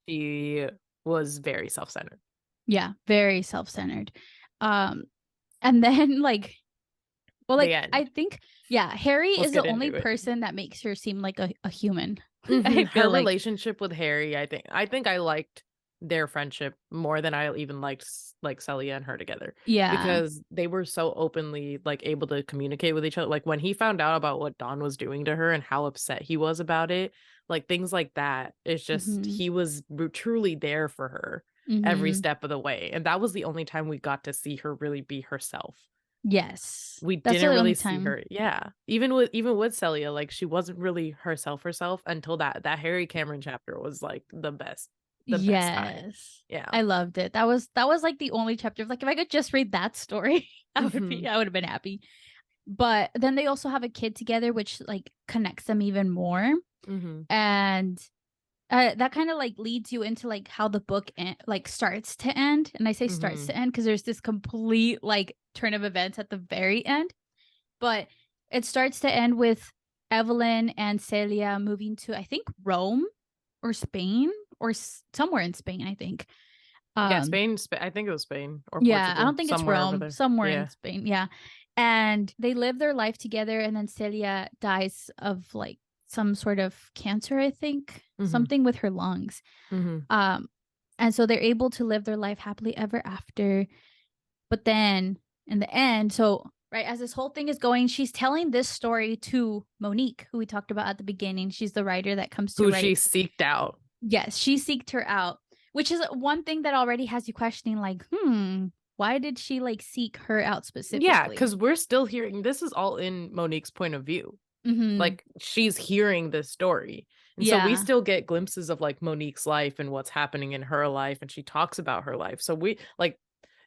[SPEAKER 2] She was very self-centered.
[SPEAKER 1] Yeah, very self-centered. And then like, well, like, I think, yeah, Harry is the only person that makes her seem like a human.
[SPEAKER 2] Her relationship with Harry, I think I liked their friendship more than I even liked like Celia and her together.
[SPEAKER 1] Yeah,
[SPEAKER 2] because they were so openly like able to communicate with each other. Like when he found out about what Dawn was doing to her and how upset he was about it, like things like that. It's just he was truly there for her every step of the way, and that was the only time we got to see her really be herself.
[SPEAKER 1] Yes,
[SPEAKER 2] we didn't really see her. Yeah, even with Celia, like she wasn't really herself until that Harry Cameron chapter was like the best. Best time. Yeah,
[SPEAKER 1] I loved it. That was like the only chapter. Like, if I could just read that story, I would have been happy. But then they also have a kid together, which like connects them even more. And that kind of like leads you into like how the book like starts to end. And I say starts to end because there's this complete like turn of events at the very end. But it starts to end with Evelyn and Celia moving to, I think, Rome or Spain or somewhere in Spain, I think.
[SPEAKER 2] Yeah, Spain. I think it was Spain or
[SPEAKER 1] yeah,
[SPEAKER 2] Portugal.
[SPEAKER 1] I don't think it's Rome. Somewhere in Spain. Yeah. And they live their life together, and then Celia dies of like some sort of cancer, I think. Something with her lungs. And so they're able to live their life happily ever after. But then in the end, so right as this whole thing is going, she's telling this story to Monique, who we talked about at the beginning. She's the writer that comes to write.
[SPEAKER 2] Who she seeked out.
[SPEAKER 1] Yes, she seeked her out, which is one thing that already has you questioning, like, why did she like seek her out specifically?
[SPEAKER 2] Yeah, because we're still hearing, this is all in Monique's point of view. Like she's hearing this story. And so we still get glimpses of like Monique's life and what's happening in her life. And she talks about her life. So we like,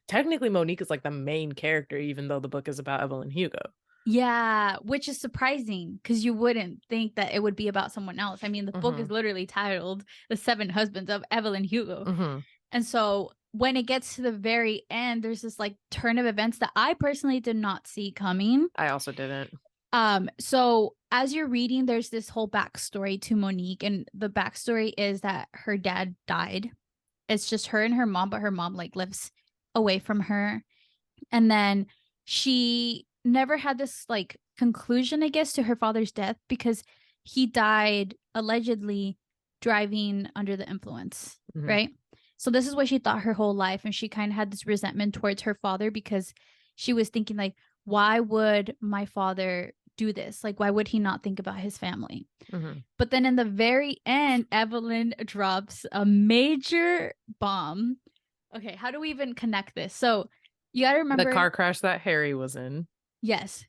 [SPEAKER 2] technically Monique is like the main character, even though the book is about Evelyn and Hugo.
[SPEAKER 1] Yeah, which is surprising because you wouldn't think that it would be about someone else. I mean, the book is literally titled The 7 Husbands of Evelyn Hugo. And so when it gets to the very end, there's this like turn of events that I personally did not see coming.
[SPEAKER 2] I also didn't.
[SPEAKER 1] So as you're reading, there's this whole backstory to Monique, and the backstory is that her dad died. It's just her and her mom, but her mom like lives away from her. And then she never had this like conclusion, I guess, to her father's death because he died allegedly driving under the influence, right? So this is what she thought her whole life, and she kind of had this resentment towards her father because she was thinking like, why would my father do this? Like, why would he not think about his family? But then in the very end, Evelyn drops a major bomb. Okay, how do we even connect this? So you gotta remember
[SPEAKER 2] the car crash that Harry was in.
[SPEAKER 1] Yes.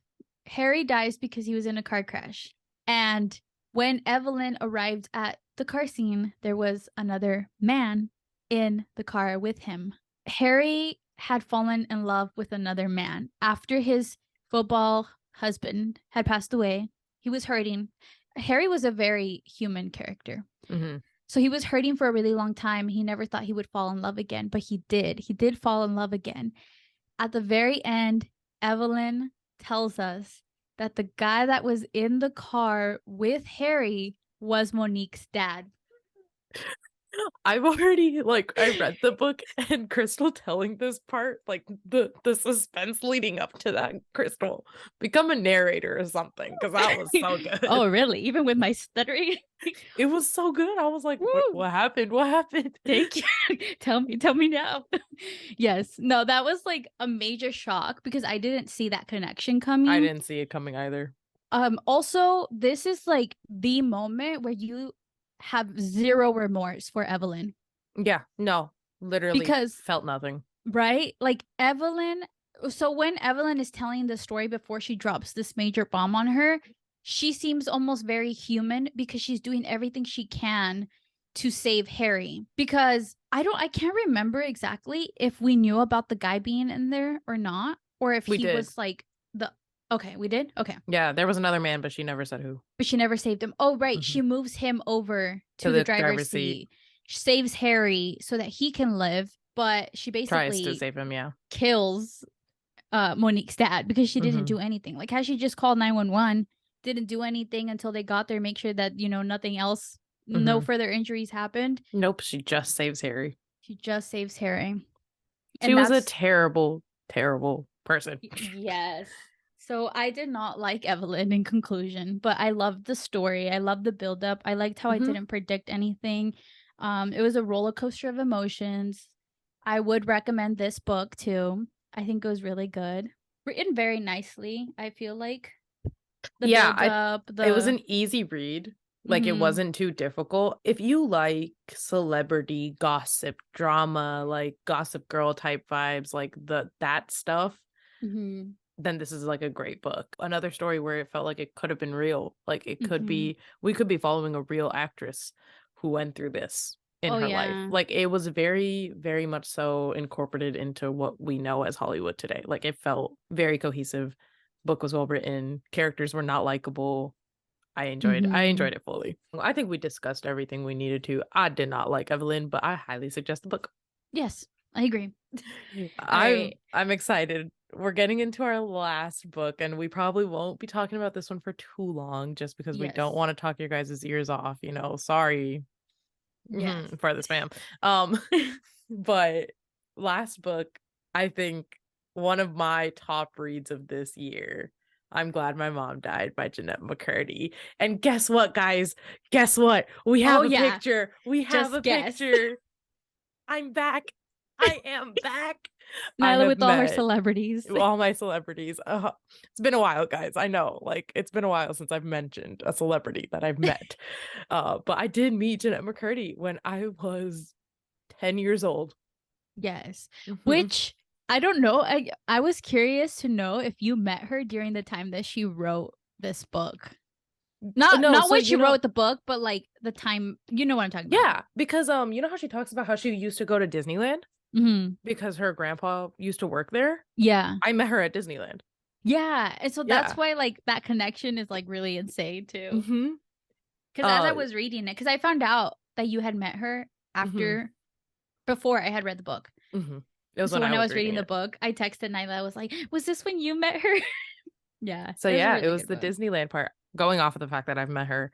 [SPEAKER 1] Harry dies because he was in a car crash. And when Evelyn arrived at the car scene, there was another man in the car with him. Harry had fallen in love with another man. After his football husband had passed away, he was hurting. Harry was a very human character.
[SPEAKER 2] Mm-hmm.
[SPEAKER 1] So he was hurting for a really long time. He never thought he would fall in love again, but he did. He did fall in love again. At the very end, Evelyn tells us that the guy that was in the car with Harry was Monique's dad.
[SPEAKER 2] I've already I read the book, and Crystal telling this part, like the suspense leading up to that. Crystal, become a narrator or something, because that was so good.
[SPEAKER 1] Oh, really? Even with my stuttering?
[SPEAKER 2] It was so good. I was like, what happened? What happened?
[SPEAKER 1] Thank you. Tell me now. Yes. No, that was like a major shock because I didn't see that connection coming.
[SPEAKER 2] I didn't see it coming either.
[SPEAKER 1] Also, this is like the moment where you have zero remorse for Evelyn.
[SPEAKER 2] Yeah, no, literally because felt nothing.
[SPEAKER 1] Right? Like Evelyn. So when Evelyn is telling the story before she drops this major bomb on her, she seems almost very human because she's doing everything she can to save Harry. Because I can't remember exactly if we knew about the guy being in there or not, or if he was like okay, we did? Okay.
[SPEAKER 2] Yeah, there was another man, but she never said who.
[SPEAKER 1] But she never saved him. Oh, right. Mm-hmm. She moves him over to the driver's seat. She saves Harry so that he can live, but she basically
[SPEAKER 2] tries to save him,
[SPEAKER 1] kills Monique's dad because she didn't do anything. Like, had she just called 911, didn't do anything until they got there, make sure that, nothing else, no further injuries happened.
[SPEAKER 2] Nope, she just saves Harry.
[SPEAKER 1] She just saves Harry.
[SPEAKER 2] She was a terrible, terrible person.
[SPEAKER 1] Yes. So I did not like Evelyn in conclusion, but I loved the story. I loved the buildup. I liked how I didn't predict anything. It was a roller coaster of emotions. I would recommend this book too. I think it was really good. Written very nicely, I feel like. The buildup.
[SPEAKER 2] It was an easy read. Like, it wasn't too difficult. If you like celebrity gossip drama, like Gossip Girl type vibes, like that stuff, then this is like a great book. Another story where it felt like it could have been real. Like, it could be, we could be following a real actress who went through this in her life. Like, it was very, very much so incorporated into what we know as Hollywood today. Like, it felt very cohesive. Book was well written. Characters were not likable. I enjoyed it fully. I think we discussed everything we needed to. I did not like Evelyn, but I highly suggest the book.
[SPEAKER 1] Yes, I agree.
[SPEAKER 2] I'm excited. We're getting into our last book, and we probably won't be talking about this one for too long just because we don't want to talk your guys' ears off, sorry for the spam. But last book, I think one of my top reads of this year, I'm Glad My Mom Died by Jennette McCurdy. And guess what, guys? Guess what? We have a picture. We have a picture. I'm back. I am back.
[SPEAKER 1] Nayla with all her celebrities.
[SPEAKER 2] All my celebrities. It's been a while, guys. I know. Like, it's been a while since I've mentioned a celebrity that I've met. But I did meet Jennette McCurdy when I was 10 years old.
[SPEAKER 1] Yes. Which, I don't know. I was curious to know if you met her during the time that she wrote this book. Not when she wrote the book, but like the time, you know what I'm talking about.
[SPEAKER 2] Yeah, because you know how she talks about how she used to go to Disneyland? Because her grandpa used to work there.
[SPEAKER 1] Yeah.
[SPEAKER 2] I met her at Disneyland.
[SPEAKER 1] Yeah. And so that's why like that connection is like really insane too. Because as I was reading it, because I found out that you had met her before I had read the book.
[SPEAKER 2] It was
[SPEAKER 1] so when I was reading the book, I texted Nayla. I was like, was this when you met her? Yeah.
[SPEAKER 2] So it was the Disneyland part. Going off of the fact that I've met her,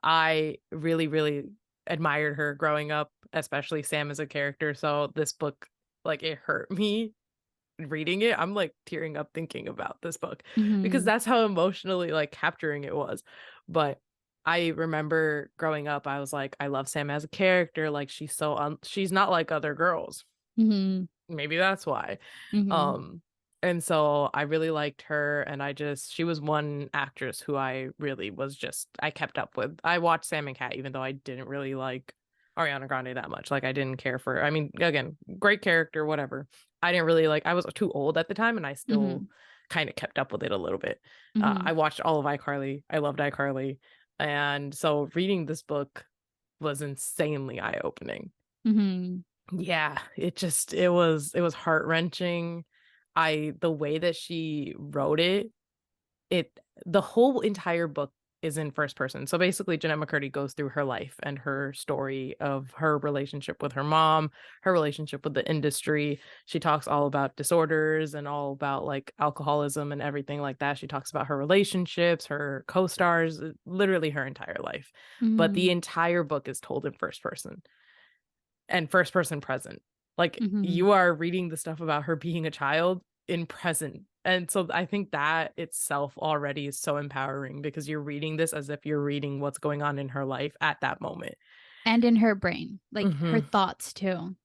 [SPEAKER 2] I really, really admired her growing up, especially Sam as a character. So this book, like, it hurt me reading it. I'm like tearing up thinking about this book because that's how emotionally like capturing it was. But I remember growing up, I was like, I love Sam as a character. Like, she's so she's not like other girls. Maybe that's why. And so I really liked her, and she was one actress who I really I kept up with. I watched Sam and Cat, even though I didn't really like Ariana Grande that much. Like, I didn't care for her. I mean, again, great character, whatever. I didn't really I was too old at the time, and I still kind of kept up with it a little bit. I watched all of iCarly. I loved iCarly. And so reading this book was insanely eye-opening. Yeah, it was heart-wrenching. The way that she wrote it, the whole entire book is in first person. So basically Jennette McCurdy goes through her life and her story of her relationship with her mom, her relationship with the industry. She talks all about disorders and all about like alcoholism and everything like that. She talks about her relationships, her co-stars, literally her entire life. But the entire book is told in first person and first person present. Like you are reading the stuff about her being a child in present. And so I think that itself already is so empowering because you're reading this as if you're reading what's going on in her life at that moment.
[SPEAKER 1] And in her brain, like her thoughts too.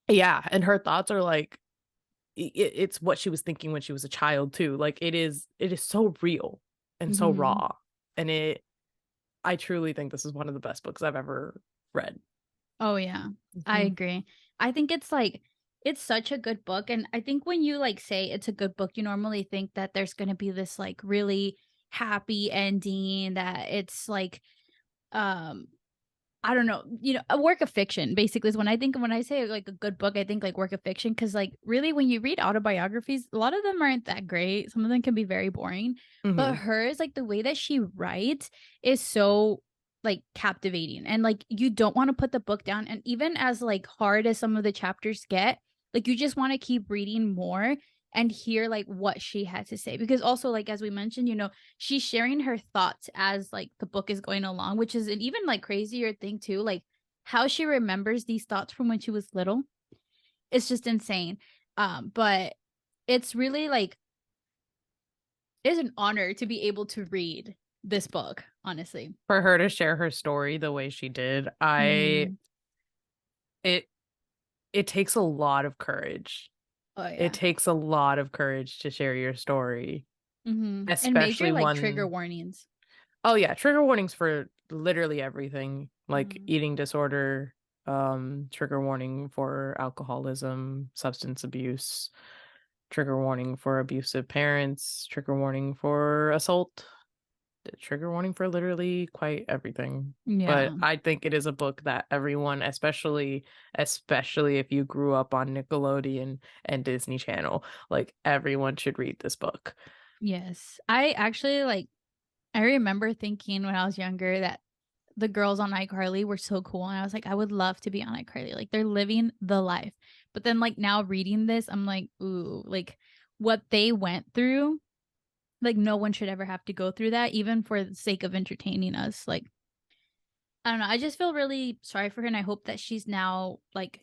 [SPEAKER 2] Yeah. And her thoughts are like, it's what she was thinking when she was a child too. Like it is so real and so raw. And I truly think this is one of the best books I've ever read.
[SPEAKER 1] Oh yeah, I agree. I think it's like, it's such a good book. And I think when you like say it's a good book, you normally think that there's going to be this like really happy ending, that it's like, I don't know, a work of fiction basically is when I say like a good book, I think like work of fiction. Cause like really when you read autobiographies, a lot of them aren't that great. Some of them can be very boring, but hers, like the way that she writes is so like captivating, and like you don't want to put the book down. And even as like hard as some of the chapters get, like you just want to keep reading more and hear like what she had to say, because also like as we mentioned, she's sharing her thoughts as like the book is going along, which is an even like crazier thing too, like how she remembers these thoughts from when she was little. It's just insane. But it's really like, it's an honor to be able to read this book, honestly.
[SPEAKER 2] For her to share her story the way she did, it takes a lot of courage.
[SPEAKER 1] Oh yeah.
[SPEAKER 2] It takes a lot of courage to share your story.
[SPEAKER 1] Especially and major like trigger warnings.
[SPEAKER 2] Oh yeah, trigger warnings for literally everything, like eating disorder, trigger warning for alcoholism, substance abuse, trigger warning for abusive parents, trigger warning for assault, trigger warning for literally quite everything. But I think it is a book that everyone, especially if you grew up on Nickelodeon and Disney Channel, like everyone should read this book.
[SPEAKER 1] Yes. I actually I remember thinking when I was younger that the girls on iCarly were so cool, and I was like, I would love to be on iCarly. Like they're living the life. But then like now reading this, I'm like, ooh, like what they went through, like no one should ever have to go through that, even for the sake of entertaining us. Like, I don't know. I just feel really sorry for her, and I hope that she's now like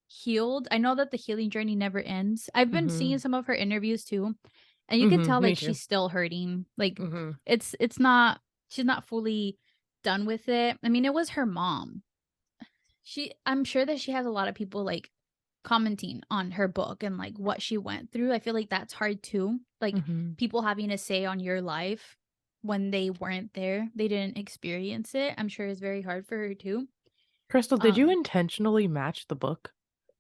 [SPEAKER 1] healed. I know that the healing journey never ends. I've been seeing some of her interviews too, and you can tell like she's still hurting. Like it's not, she's not fully done with it. I mean, it was her mom. I'm sure that she has a lot of people like commenting on her book and like what she went through. I feel like that's hard too. Like people having a say on your life when they weren't there, they didn't experience it. I'm sure it's very hard for her too.
[SPEAKER 2] Crystal, did you intentionally match the book?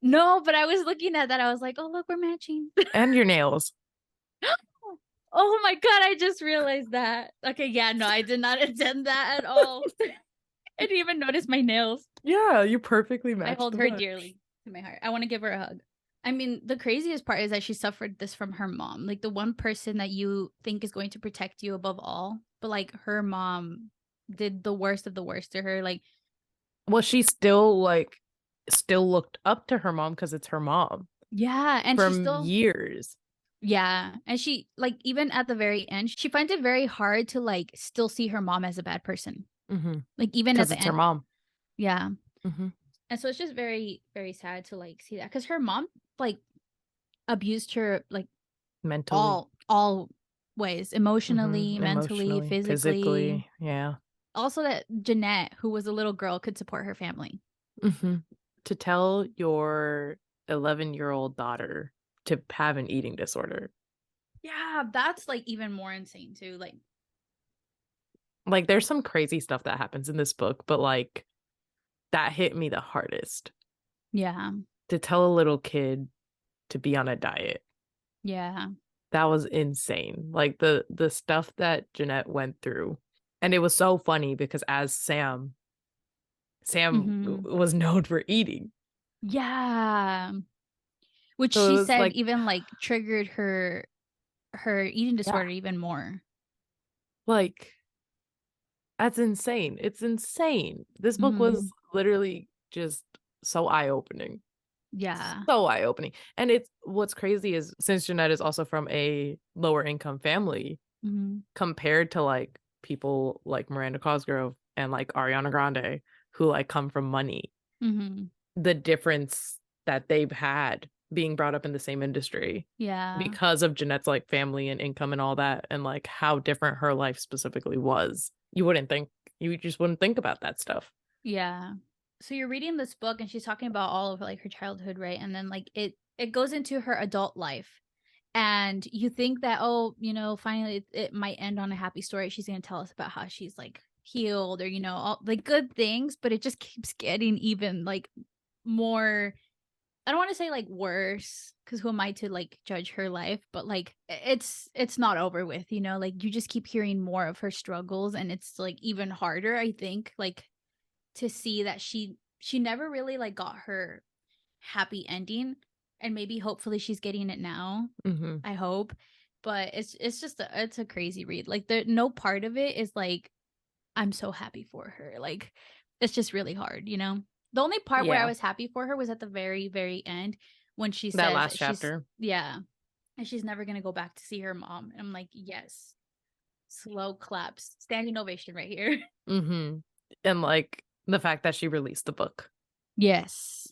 [SPEAKER 1] No, but I was looking at that. I was like, oh, look, we're matching.
[SPEAKER 2] And your nails.
[SPEAKER 1] Oh my God, I just realized that. Okay, yeah, no, I did not intend that at all. I didn't even notice my nails.
[SPEAKER 2] Yeah, you perfectly matched.
[SPEAKER 1] I hold her dearly to my heart. I want to give her a hug. I mean, the craziest part is that she suffered this from her mom. Like the one person that you think is going to protect you above all, but like her mom did the worst of the worst to her. Like,
[SPEAKER 2] well, she still looked up to her mom because it's her mom.
[SPEAKER 1] Yeah, and
[SPEAKER 2] from
[SPEAKER 1] she still
[SPEAKER 2] years.
[SPEAKER 1] Yeah, and she like even at the very end, she finds it very hard to like still see her mom as a bad person. Like even at the end,
[SPEAKER 2] her mom.
[SPEAKER 1] Yeah. And so it's just very, very sad to like see that, because her mom like abused her like
[SPEAKER 2] mentally,
[SPEAKER 1] all ways, emotionally, mentally, physically.
[SPEAKER 2] Yeah.
[SPEAKER 1] Also that Jennette, who was a little girl, could support her family.
[SPEAKER 2] To tell your 11-year-old daughter to have an eating disorder.
[SPEAKER 1] Yeah, that's like even more insane too.
[SPEAKER 2] Like there's some crazy stuff that happens in this book, but like that hit me the hardest.
[SPEAKER 1] Yeah.
[SPEAKER 2] To tell a little kid to be on a diet.
[SPEAKER 1] Yeah.
[SPEAKER 2] That was insane. Like the stuff that Jennette went through. And it was so funny because as Sam was known for eating.
[SPEAKER 1] Yeah. Which so she said like, even like triggered her eating disorder even more.
[SPEAKER 2] Like That's insane. It's insane. This book was literally just so eye-opening.
[SPEAKER 1] Yeah.
[SPEAKER 2] So eye-opening. And what's crazy is since Jennette is also from a lower income family, compared to like people like Miranda Cosgrove and like Ariana Grande, who like come from money, the difference that they've had being brought up in the same industry.
[SPEAKER 1] Yeah.
[SPEAKER 2] Because of Jennette's like family and income and all that, and like how different her life specifically was. You just wouldn't think about that stuff.
[SPEAKER 1] Yeah. So you're reading this book and she's talking about all of like her childhood, right? And then like it goes into her adult life. And you think that, oh, you know, finally it might end on a happy story. She's going to tell us about how she's like healed or, you know, all the good things, but it just keeps getting even like more, I don't want to say like worse, because who am I to like judge her life, but like it's not over with, you know, like you just keep hearing more of her struggles, and it's like even harder, I think, like to see that she never really like got her happy ending, and maybe hopefully she's getting it now. I hope, but it's just it's a crazy read. Like no part of it is like I'm so happy for her. Like it's just really hard, you know. The only part where I was happy for her was at the very, very end when she says
[SPEAKER 2] that last chapter.
[SPEAKER 1] And she's never gonna go back to see her mom. And I'm like, yes, slow claps, standing ovation right here.
[SPEAKER 2] And like the fact that she released the book,
[SPEAKER 1] yes,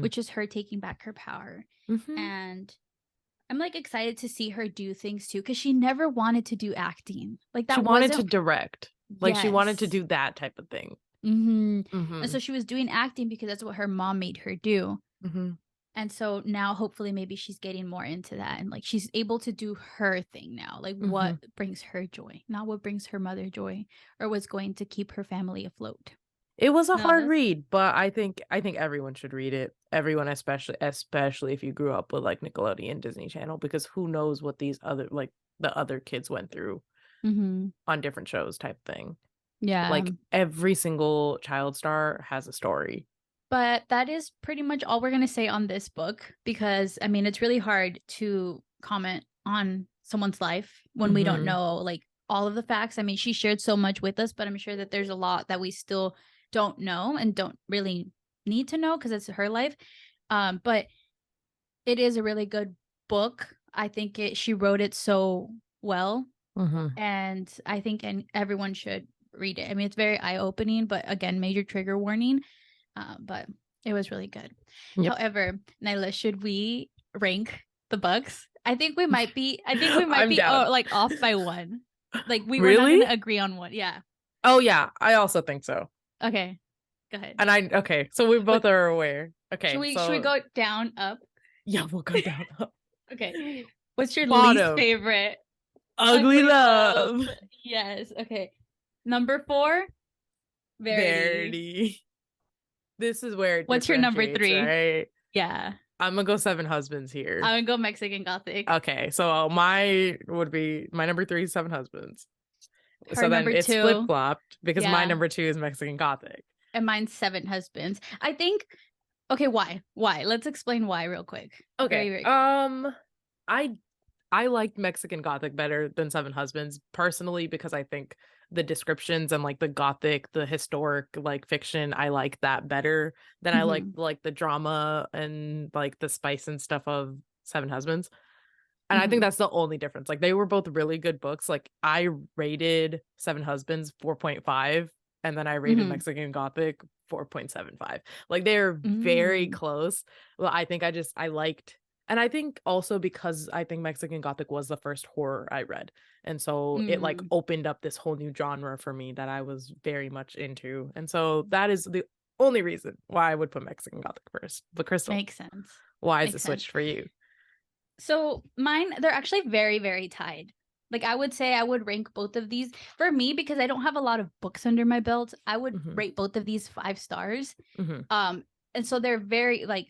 [SPEAKER 1] which is her taking back her power. And I'm like excited to see her do things too, because she never wanted to do acting. Like that,
[SPEAKER 2] she wanted to direct. Like she wanted to do that type of thing.
[SPEAKER 1] And so she was doing acting because that's what her mom made her do. And so now hopefully maybe she's getting more into that, and like she's able to do her thing now, like what brings her joy, not what brings her mother joy or what's going to keep her family afloat.
[SPEAKER 2] It was a hard read, but I think everyone should read it. Everyone, especially if you grew up with like Nickelodeon, Disney Channel, because who knows what these other like the other kids went through on different shows type thing.
[SPEAKER 1] Yeah.
[SPEAKER 2] Like every single child star has a story.
[SPEAKER 1] But that is pretty much all we're going to say on this book, because I mean, it's really hard to comment on someone's life when we don't know like all of the facts. I mean, she shared so much with us, but I'm sure that there's a lot that we still don't know and don't really need to know because it's her life. But it is a really good book. I think she wrote it so well. And I think everyone should read it. I mean, it's very eye-opening, but again, major trigger warning. But it was really good. However, Nayla, should we rank the books? I think we might be like off by one. Like we were not going to agree on one. Yeah.
[SPEAKER 2] Oh yeah, I also think so.
[SPEAKER 1] Okay. Go ahead.
[SPEAKER 2] And so we both are aware. Okay.
[SPEAKER 1] Should we go down, up?
[SPEAKER 2] Yeah, we'll go down, up.
[SPEAKER 1] Okay. What's your least favorite?
[SPEAKER 2] Ugly Love.
[SPEAKER 1] Yes. Okay. Number 4, Verity.
[SPEAKER 2] This is where
[SPEAKER 1] what's your number 3?
[SPEAKER 2] Right?
[SPEAKER 1] Yeah.
[SPEAKER 2] I'm gonna go 7 Husbands here.
[SPEAKER 1] I'm gonna go Mexican Gothic.
[SPEAKER 2] Okay, so my number 3 is 7 Husbands.
[SPEAKER 1] Her
[SPEAKER 2] so then it's
[SPEAKER 1] 2,
[SPEAKER 2] flip-flopped because my number 2 is Mexican Gothic.
[SPEAKER 1] And mine's 7 Husbands. I think. Okay, why? Let's explain why real quick.
[SPEAKER 2] Okay.
[SPEAKER 1] Very quick.
[SPEAKER 2] I liked Mexican Gothic better than 7 Husbands personally, because I think the descriptions and like the Gothic, the historic like fiction, I like that better than I like the drama and like the spice and stuff of 7 Husbands. And I think that's the only difference. Like they were both really good books. Like I rated 7 Husbands 4.5, and then I rated Mexican Gothic 4.75. Like they're very close. Well, I think I liked. And I think also because I think Mexican Gothic was the first horror I read. And so it like opened up this whole new genre for me that I was very much into. And so that is the only reason why I would put Mexican Gothic first. But Crystal,
[SPEAKER 1] makes sense.
[SPEAKER 2] Why is it switched for you?
[SPEAKER 1] So mine, they're actually very, very tied. Like I would say I would rank both of these for me because I don't have a lot of books under my belt. I would rate both of these 5 stars. And so they're very like,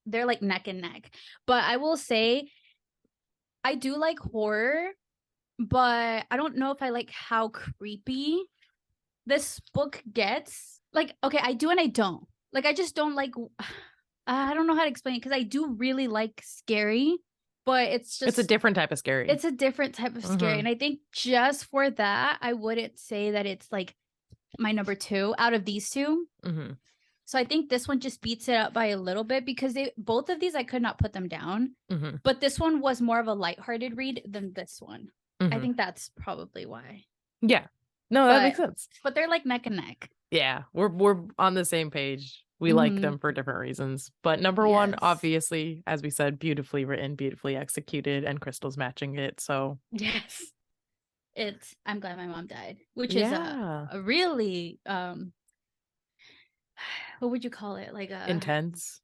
[SPEAKER 1] they're like neck and neck. But I will say I do like horror, but I don't know if I like how creepy this book gets. Like, okay, I do and I don't. Like, I just don't like, I don't know how to explain it because I do really like scary, but it's
[SPEAKER 2] a different type of scary.
[SPEAKER 1] It's a different type of scary. And I think just for that, I wouldn't say that it's like my number 2 out of these 2.
[SPEAKER 2] Mm-hmm.
[SPEAKER 1] So I think this one just beats it up by a little bit because both of these I could not put them down.
[SPEAKER 2] Mm-hmm.
[SPEAKER 1] But this one was more of a lighthearted read than this one.
[SPEAKER 2] Mm-hmm.
[SPEAKER 1] I think that's probably why.
[SPEAKER 2] Yeah. No, that makes sense.
[SPEAKER 1] But they're like neck and neck.
[SPEAKER 2] Yeah, we're on the same page. We like them for different reasons. But number 1, obviously, as we said, beautifully written, beautifully executed, and Crystal's matching it. So
[SPEAKER 1] yes. I'm glad my mom died, which is a really what would you call it? Like a intense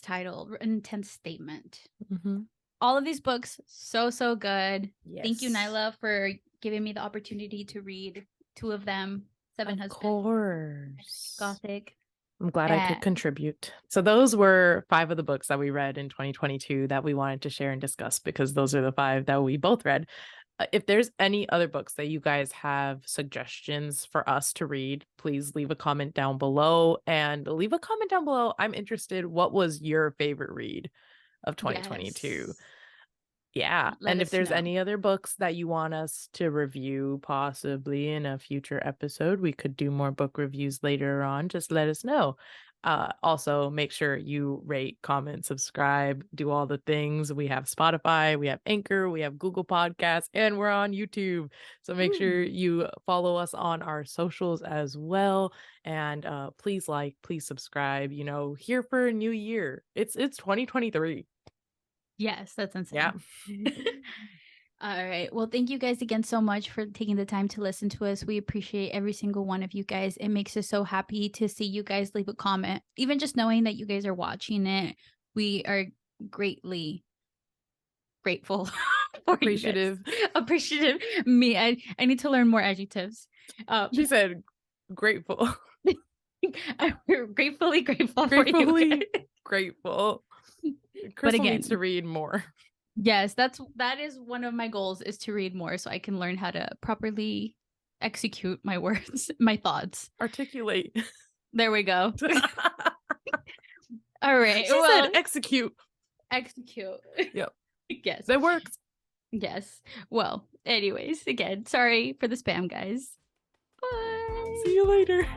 [SPEAKER 1] title, intense statement.
[SPEAKER 2] Mm-hmm.
[SPEAKER 1] All of these books, so good. Yes. Thank you, Nayla, for giving me the opportunity to read 2 of them. 7 Husbands. Of course. Gothic.
[SPEAKER 2] I'm glad I could contribute. So those were 5 of the books that we read in 2022 that we wanted to share and discuss, because those are the 5 that we both read. If there's any other books that you guys have suggestions for us to read, please leave a comment down below. And leave a comment down below. I'm interested. What was your favorite read of 2022? Yes. Yeah. And if there's any other books that you want us to review, possibly in a future episode, we could do more book reviews later on. Just let us know. Also, make sure you rate, comment, subscribe, do all the things. We have Spotify, we have Anchor, we have Google Podcasts, and we're on YouTube. So make sure you follow us on our socials as well. And please please subscribe. Here for a new year. It's 2023.
[SPEAKER 1] Yes, that's insane.
[SPEAKER 2] Yeah.
[SPEAKER 1] All right. Well, thank you guys again so much for taking the time to listen to us. We appreciate every single one of you guys. It makes us so happy to see you guys leave a comment. Even just knowing that you guys are watching it, we are greatly grateful.
[SPEAKER 2] Appreciative.
[SPEAKER 1] Appreciative. I need to learn more adjectives.
[SPEAKER 2] She said grateful.
[SPEAKER 1] We're gratefully grateful for you.
[SPEAKER 2] Grateful. Crystal needs to read more.
[SPEAKER 1] Yes, that is one of my goals, is to read more so I can learn how to properly execute my words, my thoughts.
[SPEAKER 2] Articulate.
[SPEAKER 1] There we go. All right.
[SPEAKER 2] She said execute.
[SPEAKER 1] Execute.
[SPEAKER 2] Yep.
[SPEAKER 1] Yes.
[SPEAKER 2] That works.
[SPEAKER 1] Yes. Well, anyways, again, sorry for the spam, guys. Bye.
[SPEAKER 2] See you later.